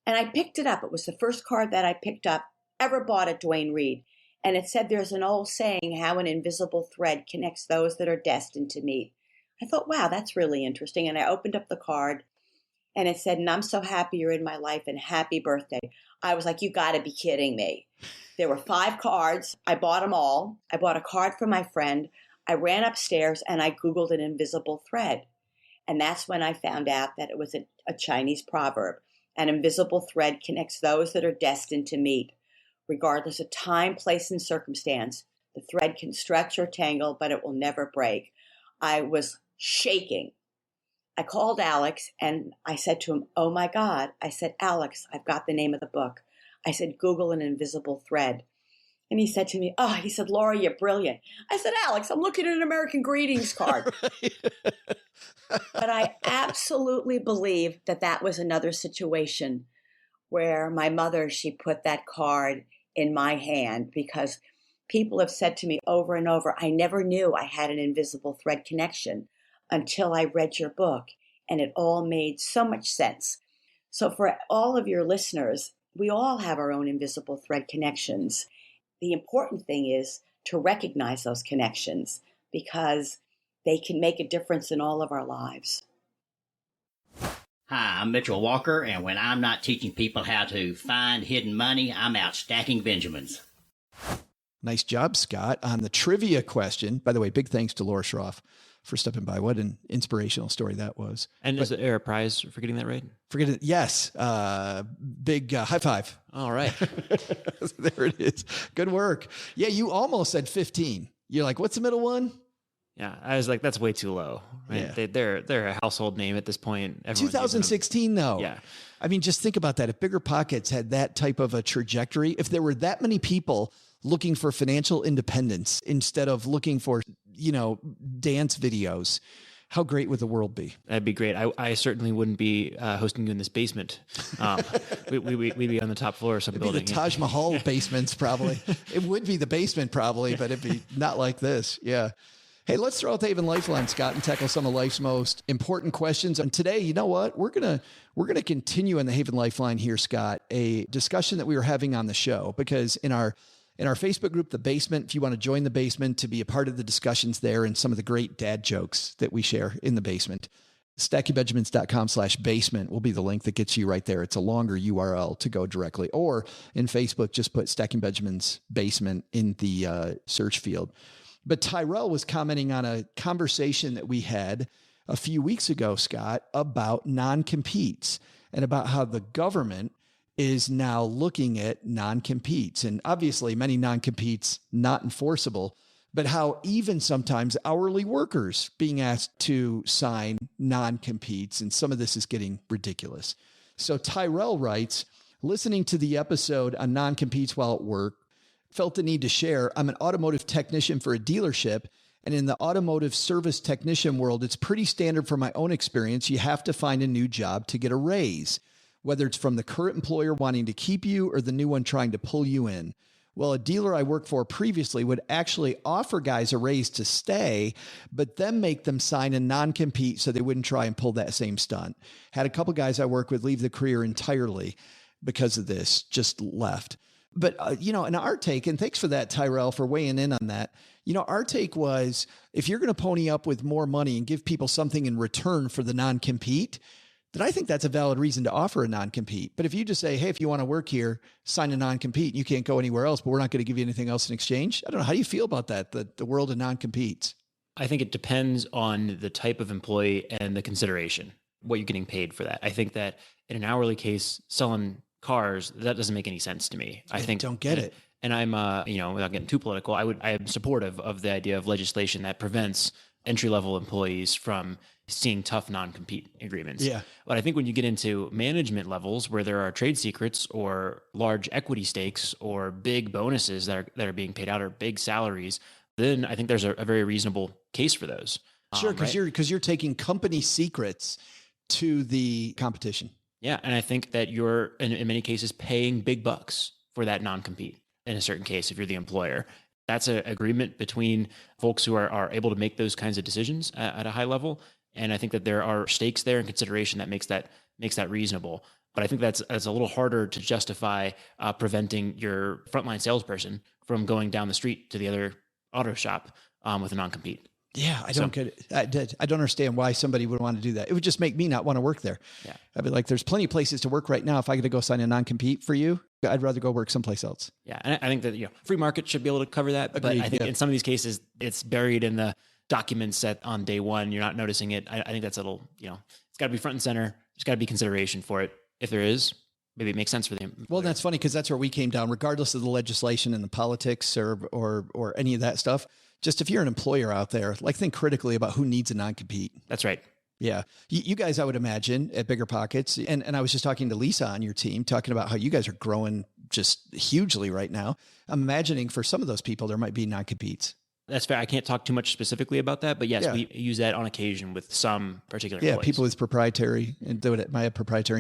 And I picked it up. It was the first card that I picked up, ever bought at Duane Reade. And it said, there's an old saying, how an invisible thread connects those that are destined to meet. I thought, wow, that's really interesting. And I opened up the card, and it said, and I'm so happy you're in my life, and happy birthday. I was like, you got to be kidding me. There were 5 cards. I bought them all. I bought a card for my friend. I ran upstairs and I Googled an invisible thread. And that's when I found out that it was a Chinese proverb. An invisible thread connects those that are destined to meet. Regardless of time, place, and circumstance, the thread can stretch or tangle, but it will never break. I was shaking. I called Alex and I said to him, oh my God. I said, Alex, I've got the name of the book. I said, Google an invisible thread. And he said to me, he said, Laura, you're brilliant. I said, Alex, I'm looking at an American greetings card. But I absolutely believe that was another situation where my mother, she put that card in my hand because people have said to me over and over, I never knew I had an invisible thread connection until I read your book, and it all made so much sense. So for all of your listeners, we all have our own invisible thread connections. The important thing is to recognize those connections because they can make a difference in all of our lives. Hi, I'm Mitchell Walker, and when I'm not teaching people how to find hidden money, I'm out stacking Benjamins. Nice job, Scott, on the trivia question. By the way, big thanks to Laura Schroff for stepping by. What an inspirational story that was. And is there a prize for getting that right? Yes. Big high five. All right. There it is. Good work. Yeah, you almost said 15. You're like, what's the middle one? Yeah, I was like, that's way too low. Right? Yeah. They're a household name at this point. Everyone's 2016, though. Yeah. I mean, just think about that. If BiggerPockets had that type of a trajectory, if there were that many people looking for financial independence instead of looking for, dance videos, how great would the world be? That'd be great. I certainly wouldn't be hosting you in this basement. We'd be on the top floor of some building. It'd be the Taj Mahal basements, probably. It would be the basement, probably, but it'd be not like this. Yeah. Hey, let's throw out the Haven Lifeline, Scott, and tackle some of life's most important questions. And today, you know what? We're gonna continue in the Haven Lifeline here, Scott, a discussion that we were having on the show, because in our Facebook group, The Basement, if you want to join the basement to be a part of the discussions there and some of the great dad jokes that we share in the basement, stackingbenjamins.com/basement will be the link that gets you right there. It's a longer URL to go directly. Or in Facebook, just put Stacking Benjamins Basement in the search field. But Tyrell was commenting on a conversation that we had a few weeks ago, Scott, about non-competes and about how the government is now looking at non-competes. And obviously many non-competes not enforceable, but how even sometimes hourly workers being asked to sign non-competes. And some of this is getting ridiculous. So Tyrell writes, listening to the episode on non-competes while at work, felt the need to share. I'm an automotive technician for a dealership, and in the automotive service technician world, it's pretty standard from my own experience. You have to find a new job to get a raise, whether it's from the current employer wanting to keep you or the new one trying to pull you in. Well, a dealer I worked for previously would actually offer guys a raise to stay, but then make them sign a non-compete so they wouldn't try and pull that same stunt. Had a couple guys I work with leave the career entirely because of this, just left. But, and our take, and thanks for that, Tyrell, for weighing in on that. Our take was, if you're going to pony up with more money and give people something in return for the non-compete, then I think that's a valid reason to offer a non-compete. But if you just say, hey, if you want to work here, sign a non-compete, you can't go anywhere else, but we're not going to give you anything else in exchange. I don't know. How do you feel about that, the world of non-competes? I think it depends on the type of employee and the consideration, what you're getting paid for that. I think that in an hourly case, selling cars, that doesn't make any sense to me. I think don't get it. And I'm, without getting too political, I am supportive of the idea of legislation that prevents entry-level employees from seeing tough non-compete agreements. Yeah. But I think when you get into management levels where there are trade secrets or large equity stakes or big bonuses that are being paid out or big salaries, then I think there's a very reasonable case for those. Sure, because you're taking company secrets to the competition. Yeah, and I think that you're, in many cases, paying big bucks for that non-compete in a certain case if you're the employer. That's an agreement between folks who are able to make those kinds of decisions at a high level. And I think that there are stakes there and consideration that makes that reasonable. But I think that's a little harder to justify preventing your frontline salesperson from going down the street to the other auto shop with a non-compete. Yeah, I don't get it. I don't understand why somebody would want to do that. It would just make me not want to work there. Yeah. I'd be like, there's plenty of places to work right now. If I get to go sign a non-compete for you, I'd rather go work someplace else. Yeah, and I think that free market should be able to cover that. Agreed, but I think in some of these cases, it's buried in the documents that on day one, you're not noticing it. I think that's a little, it's got to be front and center. There's got to be consideration for it. If there is, maybe it makes sense for them. Well, that's funny because that's where we came down, regardless of the legislation and the politics or any of that stuff. Just if you're an employer out there, think critically about who needs a non-compete. That's right. Yeah. You guys, I would imagine at BiggerPockets, and I was just talking to Lisa on your team, talking about how you guys are growing just hugely right now. I'm imagining for some of those people, there might be non-competes. That's fair. I can't talk too much specifically about that, but yes, we use that on occasion with some particular employees. People with proprietary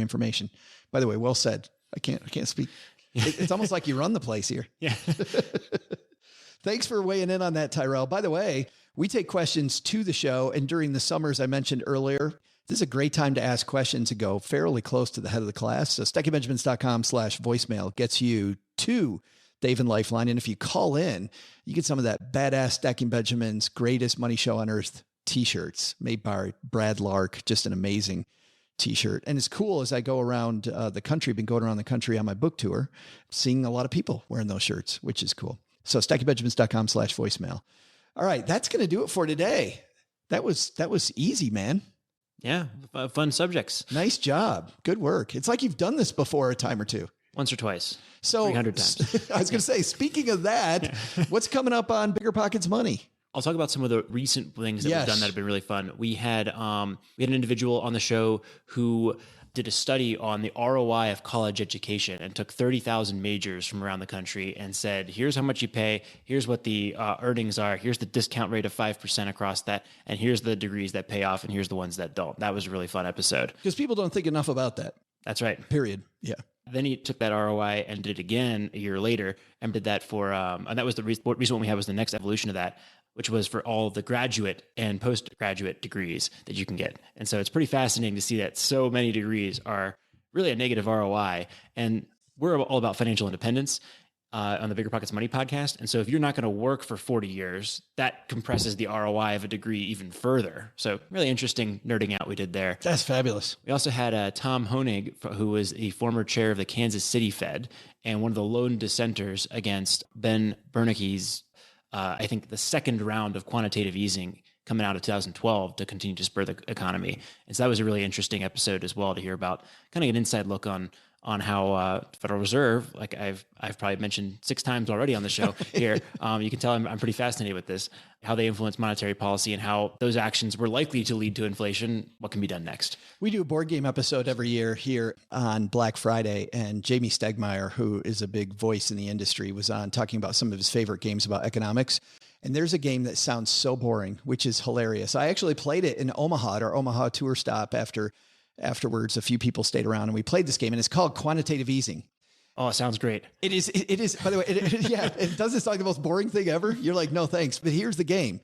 information. By the way, well said. I can't speak. It's almost like you run the place here. Yeah. Thanks for weighing in on that, Tyrell. By the way, we take questions to the show, and during the summers I mentioned earlier, this is a great time to ask questions and go fairly close to the head of the class. So StackingBenjamins.com/voicemail gets you to Dave and Lifeline. And if you call in, you get some of that badass Stacking Benjamins Greatest Money Show on Earth t-shirts made by Brad Lark. Just an amazing t-shirt. And it's cool as I go around the country, been going around the country on my book tour, seeing a lot of people wearing those shirts, which is cool. So StackingBenjamins.com/voicemail. All right. That's going to do it for today. That was easy, man. Yeah. Fun subjects. Nice job. Good work. It's like you've done this before a time or two. Once or twice. So 300 times. I was going to say, speaking of that, what's coming up on BiggerPockets Money? I'll talk about some of the recent things that we've done that have been really fun. We had an individual on the show who did a study on the ROI of college education and took 30,000 majors from around the country and said, here's how much you pay, here's what the earnings are, here's the discount rate of 5% across that, and here's the degrees that pay off, and here's the ones that don't. That was a really fun episode. Because people don't think enough about that. That's right. Period. Yeah. Then he took that ROI and did it again a year later and did that for, and that was the recent one we had was the next evolution of that, which was for all the graduate and postgraduate degrees that you can get. And so it's pretty fascinating to see that so many degrees are really a negative ROI. And we're all about financial independence on the BiggerPockets Money podcast. And so if you're not going to work for 40 years, that compresses the ROI of a degree even further. So really interesting nerding out we did there. That's fabulous. We also had Tom Honig, who was the former chair of the Kansas City Fed and one of the lone dissenters against Ben Bernanke's I think the second round of quantitative easing coming out of 2012 to continue to spur the economy. And so that was a really interesting episode as well to hear about, kind of an inside look on how Federal Reserve, like I've probably mentioned 6 times already on the show here. You can tell I'm pretty fascinated with this, how they influence monetary policy and how those actions were likely to lead to inflation. What can be done next? We do a board game episode every year here on Black Friday, and Jamie Stegmaier, who is a big voice in the industry, was on talking about some of his favorite games about economics. And there's a game that sounds so boring, which is hilarious. I actually played it in Omaha at our Omaha tour stop afterwards. A few people stayed around and we played this game, and it's called Quantitative Easing. Oh, it sounds great. It is. By the way, it doesn't sound like the most boring thing ever. You're like, no, thanks. But here's the game.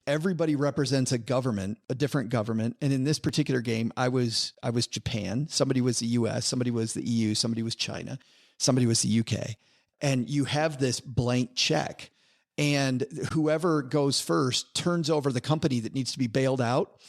Everybody represents a government, a different government. And in this particular game, I was Japan. Somebody was the US, somebody was the EU, somebody was China, somebody was the UK. And you have this blank check, and whoever goes first turns over the company that needs to be bailed out.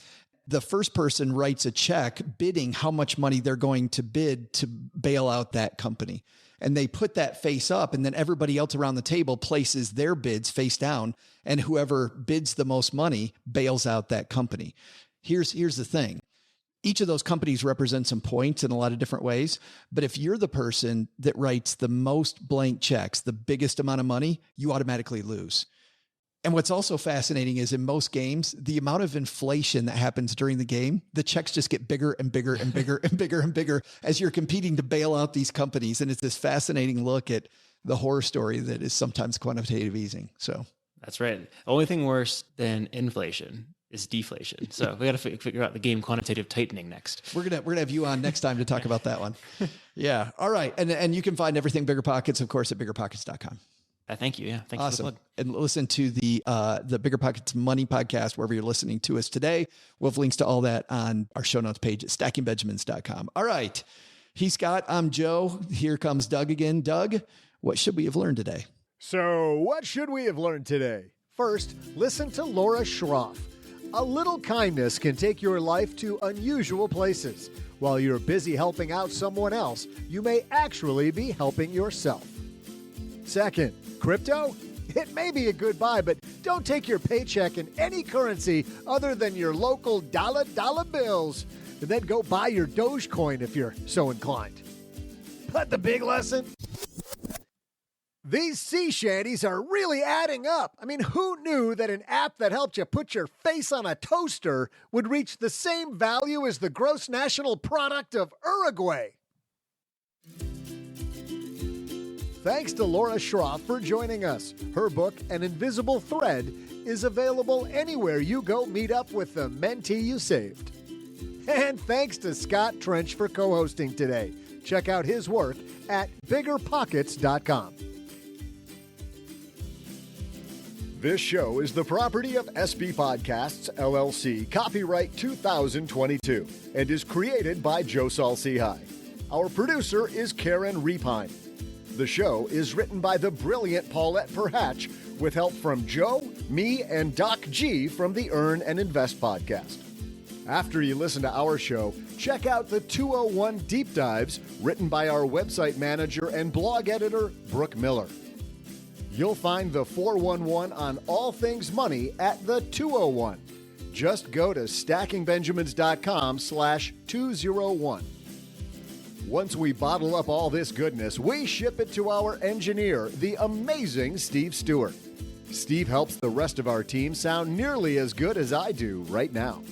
The first person writes a check bidding how much money they're going to bid to bail out that company. And they put that face up, and then everybody else around the table places their bids face down, and whoever bids the most money bails out that company. Here's the thing. Each of those companies represents some points in a lot of different ways. But if you're the person that writes the most blank checks, the biggest amount of money, you automatically lose. And what's also fascinating is in most games, the amount of inflation that happens during the game, the checks just get bigger and bigger and bigger and bigger and bigger as you're competing to bail out these companies. And it's this fascinating look at the horror story that is sometimes quantitative easing. So that's right. The only thing worse than inflation is deflation. So we got to figure out the game quantitative tightening next. We're gonna have you on next time to talk about that one. Yeah. All right. And you can find everything BiggerPockets, of course, at BiggerPockets.com. Thank you. Yeah. Thanks awesome. for the plug. And listen to the BiggerPockets Money podcast, wherever you're listening to us today. We'll have links to all that on our show notes page at stackingbenjamins.com. All right. He's Scott. I'm Joe. Here comes Doug again. Doug, what should we have learned today? So what should we have learned today? First, listen to Laura Schroff. A little kindness can take your life to unusual places. While you're busy helping out someone else, you may actually be helping yourself. Second, crypto? It may be a good buy, but don't take your paycheck in any currency other than your local dollar bills. And then go buy your Dogecoin if you're so inclined. But the big lesson? These sea shanties are really adding up. I mean, who knew that an app that helped you put your face on a toaster would reach the same value as the gross national product of Uruguay? Thanks to Laura Schroff for joining us. Her book, An Invisible Thread, is available anywhere you go meet up with the mentee you saved. And thanks to Scott Trench for co-hosting today. Check out his work at BiggerPockets.com. This show is the property of SB Podcasts, LLC, copyright 2022, and is created by Joe Salcihai. Our producer is Karen Repine. The show is written by the brilliant Paulette Perhatch, with help from Joe, me, and Doc G from the Earn and Invest podcast. After you listen to our show, check out the 201 Deep Dives, written by our website manager and blog editor, Brooke Miller. You'll find the 411 on all things money at the 201. Just go to stackingbenjamins.com/201. Once we bottle up all this goodness, we ship it to our engineer, the amazing Steve Stewart. Steve helps the rest of our team sound nearly as good as I do right now.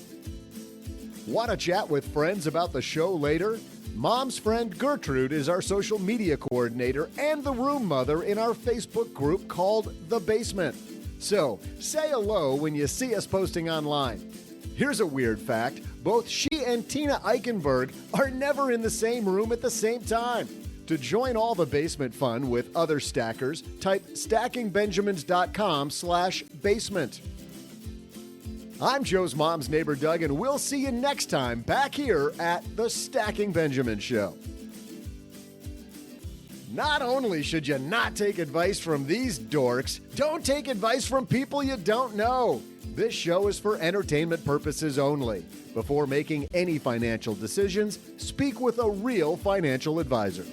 Want to chat with friends about the show later? Mom's friend Gertrude is our social media coordinator and the room mother in our Facebook group called The Basement. So, say hello when you see us posting online. Here's a weird fact. Both she and Tina Eichenberg are never in the same room at the same time. To join all the basement fun with other stackers, type stackingbenjamins.com/basement. I'm Joe's mom's neighbor, Doug, and we'll see you next time back here at the Stacking Benjamin Show. Not only should you not take advice from these dorks, don't take advice from people you don't know. This show is for entertainment purposes only. Before making any financial decisions, speak with a real financial advisor.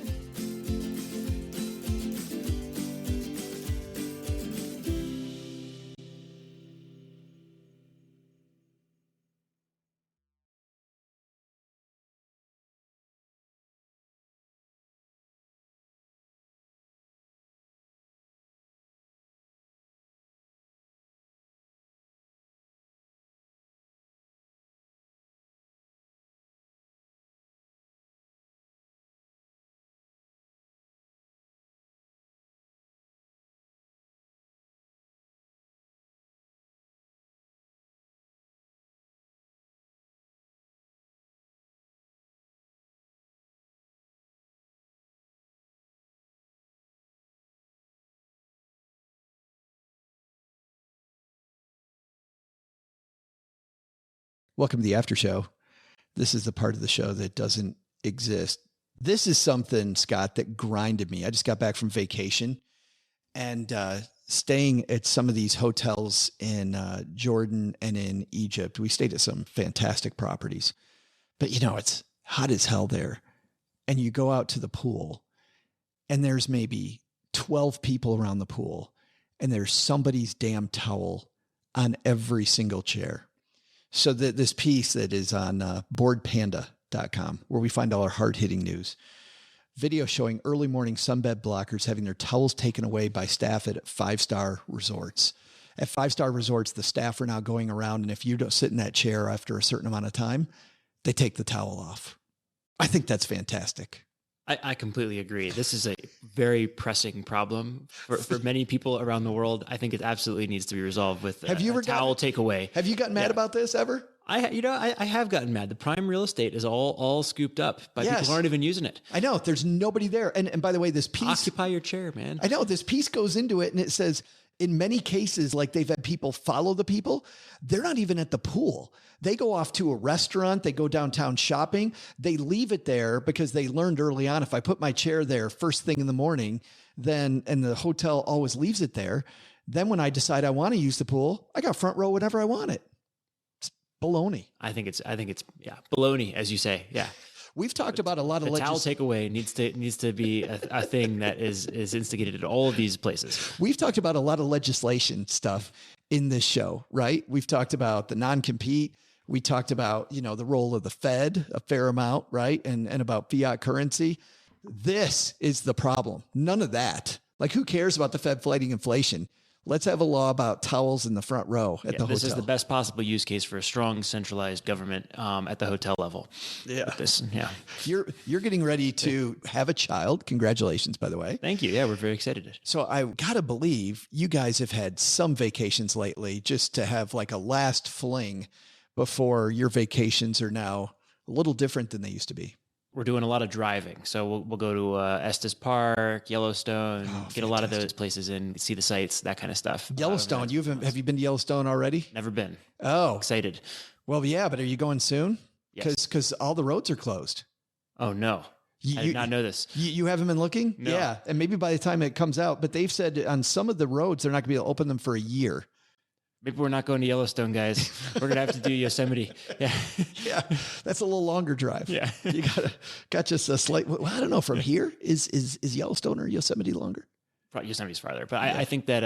Welcome to the after show. This is the part of the show that doesn't exist. This is something, Scott, that grinded me. I just got back from vacation and staying at some of these hotels in Jordan and in Egypt. We stayed at some fantastic properties, but you know, it's hot as hell there. And you go out to the pool and there's maybe 12 people around the pool and there's somebody's damn towel on every single chair. So this piece that is on boardpanda.com, where we find all our hard-hitting news, video showing early morning sunbed blockers having their towels taken away by staff at 5-star resorts. At 5-star resorts, the staff are now going around, and if you don't sit in that chair after a certain amount of time, they take the towel off. I think that's fantastic. I completely agree. This is a very pressing problem for many people around the world. I think it absolutely needs to be resolved with a towel takeaway. Have you gotten mad about this ever? I have gotten mad. The prime real estate is all scooped up by people who aren't even using it. I know. There's nobody there. And by the way, this piece... Occupy your chair, man. I know. This piece goes into it and it says... In many cases, like they've had people follow the people, they're not even at the pool. They go off to a restaurant, they go downtown shopping, they leave it there because they learned early on, if I put my chair there first thing in the morning, and the hotel always leaves it there, then when I decide I want to use the pool, I got front row whenever I want it. It's baloney. I think it's baloney, as you say. Yeah. We've talked about a lot of towel takeaway needs to be a thing that is instigated at all of these places. We've talked about a lot of legislation stuff in this show, right? We've talked about the non-compete. We talked about, the role of the Fed a fair amount, right? And about fiat currency. This is the problem. None of that. Like, who cares about the Fed fighting inflation? Let's have a law about towels in the front row at the hotel. This is the best possible use case for a strong centralized government at the hotel level. Yeah. You're getting ready to have a child. Congratulations, by the way. Thank you. Yeah, we're very excited. So I got to believe you guys have had some vacations lately, just to have like a last fling before your vacations are now a little different than they used to be. we're doing a lot of driving. So we'll go to Estes Park, Yellowstone, get a lot of those places in, see the sights, that kind of stuff. Yellowstone. Have you been to Yellowstone already? Never been. Oh, excited. Well, yeah, but are you going soon? Yes. Because all the roads are closed. Oh no. I did not know this. You haven't been looking? No. Yeah. And maybe by the time it comes out, but they've said on some of the roads, they're not going to be able to open them for a year. Maybe we're not going to Yellowstone, guys. We're going to have to do Yosemite. Yeah. Yeah. That's a little longer drive. Yeah. You got just a slight, well, I don't know, from here, is Yellowstone or Yosemite longer? Probably Yosemite's farther, but I think that,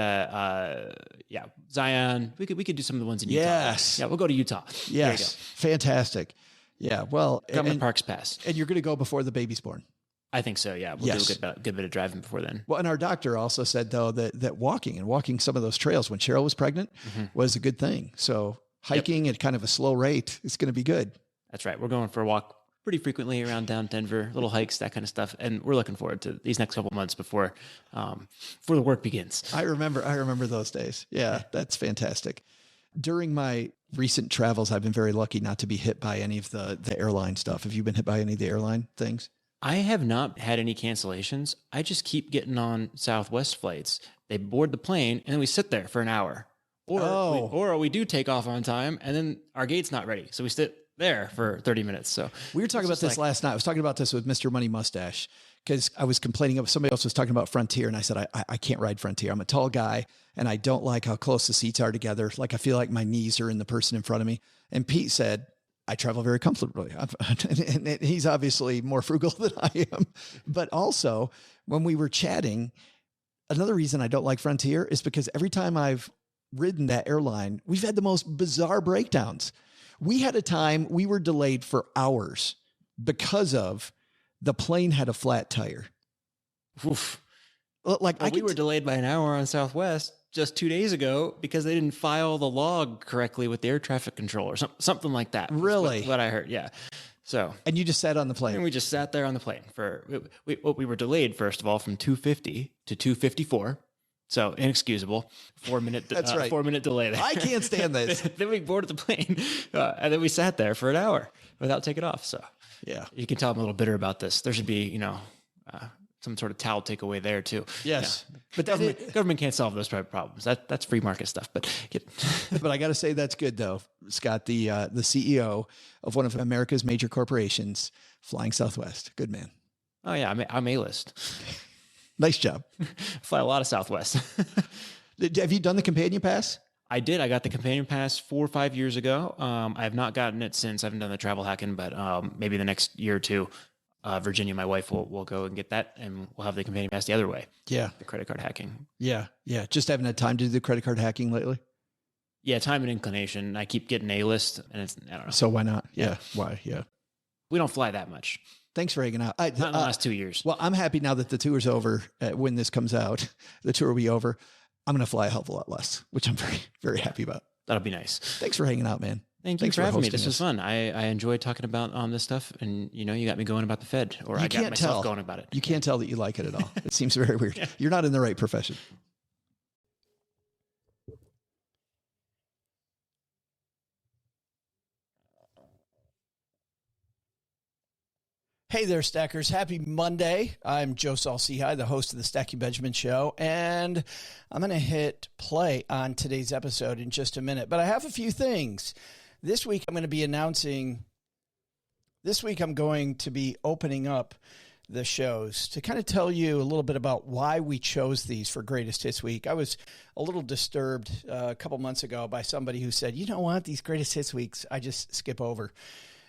Zion, we could do some of the ones in Utah. Yes. Yeah. We'll go to Utah. Yes. Fantastic. Yeah. Well, Government Parks Pass. And you're going to go before the baby's born. I think so. Yeah. We'll do a good bit of driving before then. Well, and our doctor also said though that walking some of those trails when Cheryl was pregnant was a good thing. So hiking at kind of a slow rate is going to be good. That's right. We're going for a walk pretty frequently around down Denver, little hikes, that kind of stuff. And we're looking forward to these next couple of months before the work begins. I remember those days. Yeah, that's fantastic. During my recent travels, I've been very lucky not to be hit by any of the airline stuff. Have you been hit by any of the airline things? I have not had any cancellations. I just keep getting on Southwest flights. They board the plane and then we sit there for an hour. Or we do take off on time and then our gate's not ready. So we sit there for 30 minutes. So we were talking about this last night. I was talking about this with Mr. Money Mustache because I was complaining of somebody else was talking about Frontier. And I said, I can't ride Frontier. I'm a tall guy and I don't like how close the seats are together. Like I feel like my knees are in the person in front of me. And Pete said, I travel very comfortably. And he's obviously more frugal than I am. But also when we were chatting, another reason I don't like Frontier is because every time I've ridden that airline, we've had the most bizarre breakdowns. We had a time we were delayed for hours because of the plane had a flat tire. Oof. Like we were delayed by an hour on Southwest just 2 days ago because they didn't file the log correctly with the air traffic control or something like that. Really? What I heard. Yeah. So, and you just sat on the plane. And we just sat there on the plane we were delayed, first of all, from 2:50 to 2:54. So inexcusable. 4 minute. That's right. 4 minute delay there. I can't stand this. Then we boarded the plane and then we sat there for an hour without taking off. So yeah, you can tell I'm a little bitter about this. There should be, some sort of towel takeaway there too. Yes. Yeah. But government can't solve those type of problems. That's free market stuff. But but I got to say that's good though, Scott, the CEO of one of America's major corporations, flying Southwest. Good man. Oh yeah, I'm A-list. Nice job. Fly a lot of Southwest. Have you done the companion pass? I did. I got the companion pass 4 or 5 years ago. I have not gotten it since. I haven't done the travel hacking, but maybe the next year or two. Virginia, my wife, will go and get that, and we'll have the companion pass the other way. Yeah. The credit card hacking. Yeah. Just haven't had time to do the credit card hacking lately? Yeah, time and inclination. I keep getting A-list, and I don't know. So why not? Yeah. Why? Yeah. We don't fly that much. Thanks for hanging out. Not in the last 2 years. Well, I'm happy now that the tour's over. When this comes out, the tour will be over. I'm going to fly a hell of a lot less, which I'm very, very happy about. That'll be nice. Thanks for hanging out, man. Thanks for having me. This was fun. I enjoyed talking about this stuff, and you got me going about the Fed, or I got myself going about it. You can't tell that you like it at all. It seems very weird. Yeah. You're not in the right profession. Hey there, Stackers. Happy Monday. I'm Joe Saul-Sehy, the host of the Stacking Benjamin Show, and I'm going to hit play on today's episode in just a minute. But I have a few things. This week, I'm going to be opening up the shows to kind of tell you a little bit about why we chose these for Greatest Hits Week. I was a little disturbed a couple months ago by somebody who said, you know what, these Greatest Hits Weeks, I just skip over.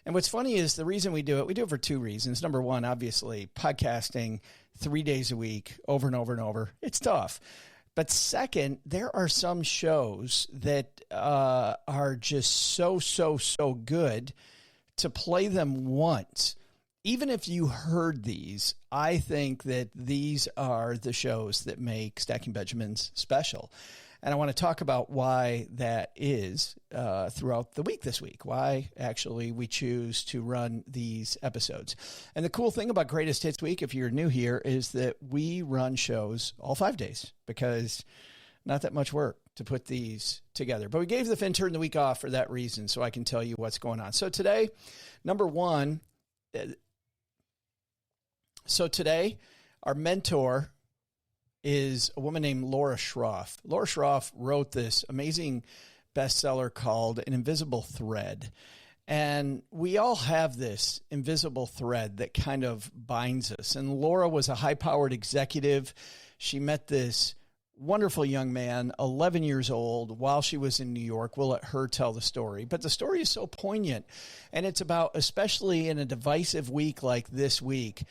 And what's funny is the reason we do it for two reasons. Number one, obviously, podcasting 3 days a week over and over and over, it's tough. But second, there are some shows that are just so good to play them once. Even if you heard these, I think that these are the shows that make Stacking Benjamins special. And I want to talk about why that is throughout the week this week, why actually we choose to run these episodes. And the cool thing about Greatest Hits Week, if you're new here, is that we run shows all 5 days because not that much work to put these together. But we gave the Fintern the week off for that reason, so I can tell you what's going on. So today, number one, So today, our mentor is a woman named Laura Schroff. Laura Schroff wrote this amazing bestseller called An Invisible Thread. And we all have this invisible thread that kind of binds us. And Laura was a high-powered executive. She met this wonderful young man, 11 years old, while she was in New York. We'll let her tell the story. But the story is so poignant. And it's about, especially in a divisive week like this week,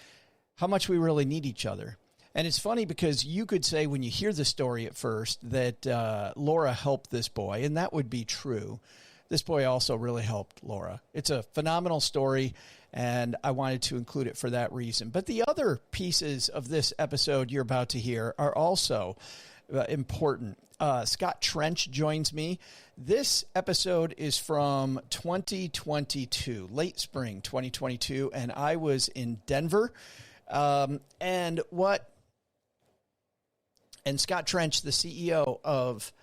how much we really need each other. And it's funny because you could say when you hear the story at first that Laura helped this boy, and that would be true. This boy also really helped Laura. It's a phenomenal story, and I wanted to include it for that reason. But the other pieces of this episode you're about to hear are also important. Scott Trench joins me. This episode is from 2022, late spring 2022, and I was in Denver. And Scott Trench, the CEO of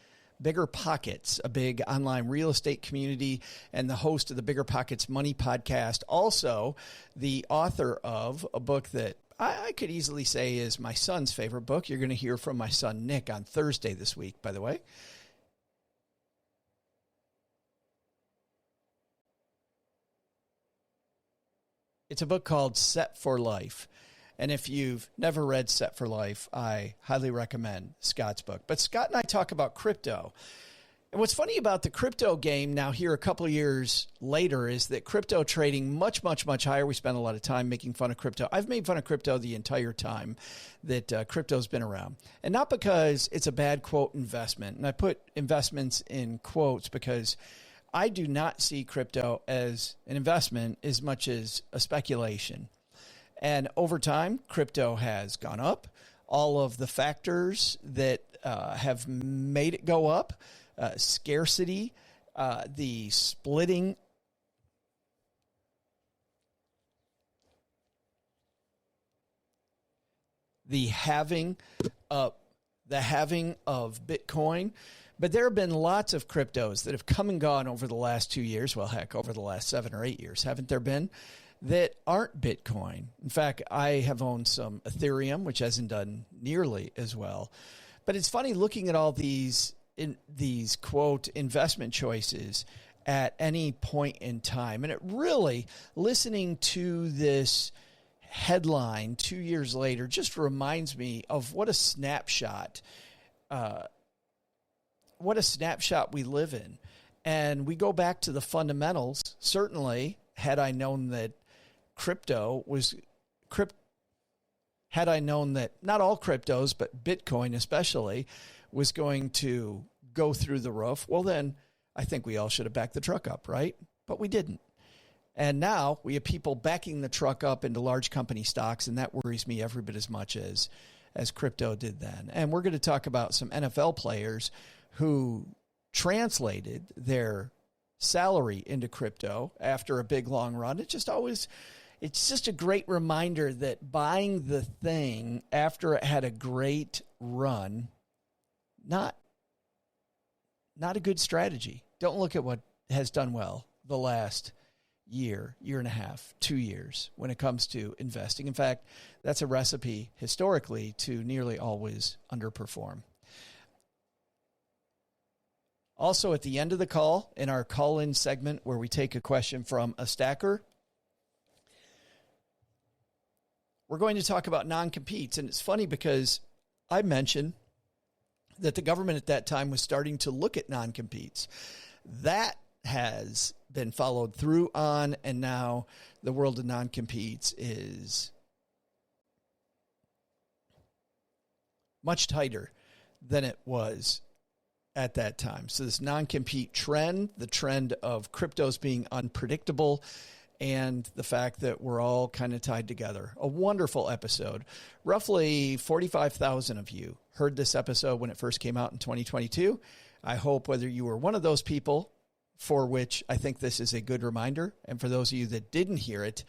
BiggerPockets, a big online real estate community, and the host of the BiggerPockets Money podcast, also the author of a book that I could easily say is my son's favorite book. You're going to hear from my son, Nick, on Thursday this week, by the way. It's a book called Set for Life. And if you've never read Set for Life, I highly recommend Scott's book. But Scott and I talk about crypto. And what's funny about the crypto game now here a couple of years later is that crypto trading much higher. We spend a lot of time making fun of crypto. I've made fun of crypto the entire time that crypto's been around. And not because it's a bad, quote, investment. And I put investments in quotes because I do not see crypto as an investment as much as a speculation. And over time, crypto has gone up. All of the factors that have made it go up, scarcity, the splitting, the having of Bitcoin. But there have been lots of cryptos that have come and gone over the last 2 years. Well, heck, over the last 7 or 8 years, haven't there been? That aren't Bitcoin. In fact, I have owned some Ethereum, which hasn't done nearly as well. But it's funny looking at all these quote investment choices at any point in time. And it really, listening to this headline 2 years later, just reminds me of what a snapshot we live in. And we go back to the fundamentals. Certainly, had I known that had I known that not all cryptos, but Bitcoin especially, was going to go through the roof, well, then I think we all should have backed the truck up, right? But we didn't. And now we have people backing the truck up into large company stocks, and that worries me every bit as much as crypto did then. And we're going to talk about some NFL players who translated their salary into crypto after a big long run. It's just a great reminder that buying the thing after it had a great run, not a good strategy. Don't look at what has done well the last year and a half, 2 years when it comes to investing. In fact, that's a recipe historically to nearly always underperform. Also, at the end of the call, in our call-in segment where we take a question from a stacker, we're going to talk about non-competes. And it's funny because I mentioned that the government at that time was starting to look at non-competes. That has been followed through on, and now the world of non-competes is much tighter than it was at that time. So this non-compete trend, the trend of cryptos being unpredictable, and the fact that we're all kind of tied together. A wonderful episode. Roughly 45,000 of you heard this episode when it first came out in 2022. I hope whether you were one of those people for which I think this is a good reminder, and for those of you that didn't hear it,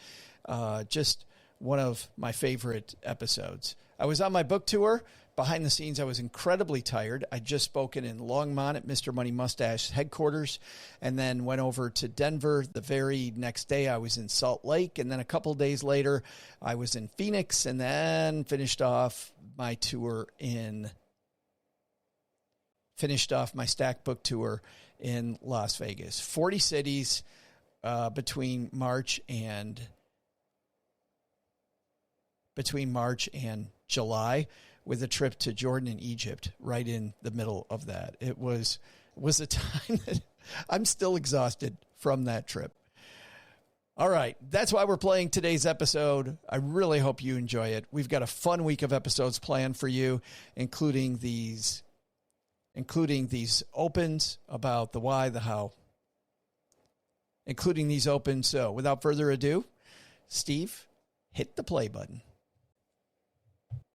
just one of my favorite episodes. I was on my book tour behind the scenes, I was incredibly tired. I'd just spoken in Longmont at Mr. Money Mustache headquarters, and then went over to Denver. The very next day, I was in Salt Lake, and then a couple days later, I was in Phoenix, and then finished off my Stack Book tour in Las Vegas. 40 cities between March and July, with a trip to Jordan and Egypt right in the middle of that. It was a time that I'm still exhausted from that trip. All right, that's why we're playing today's episode. I really hope you enjoy it. We've got a fun week of episodes planned for you, including these opens about the why, the how, including these opens. So without further ado, Steve, hit the play button.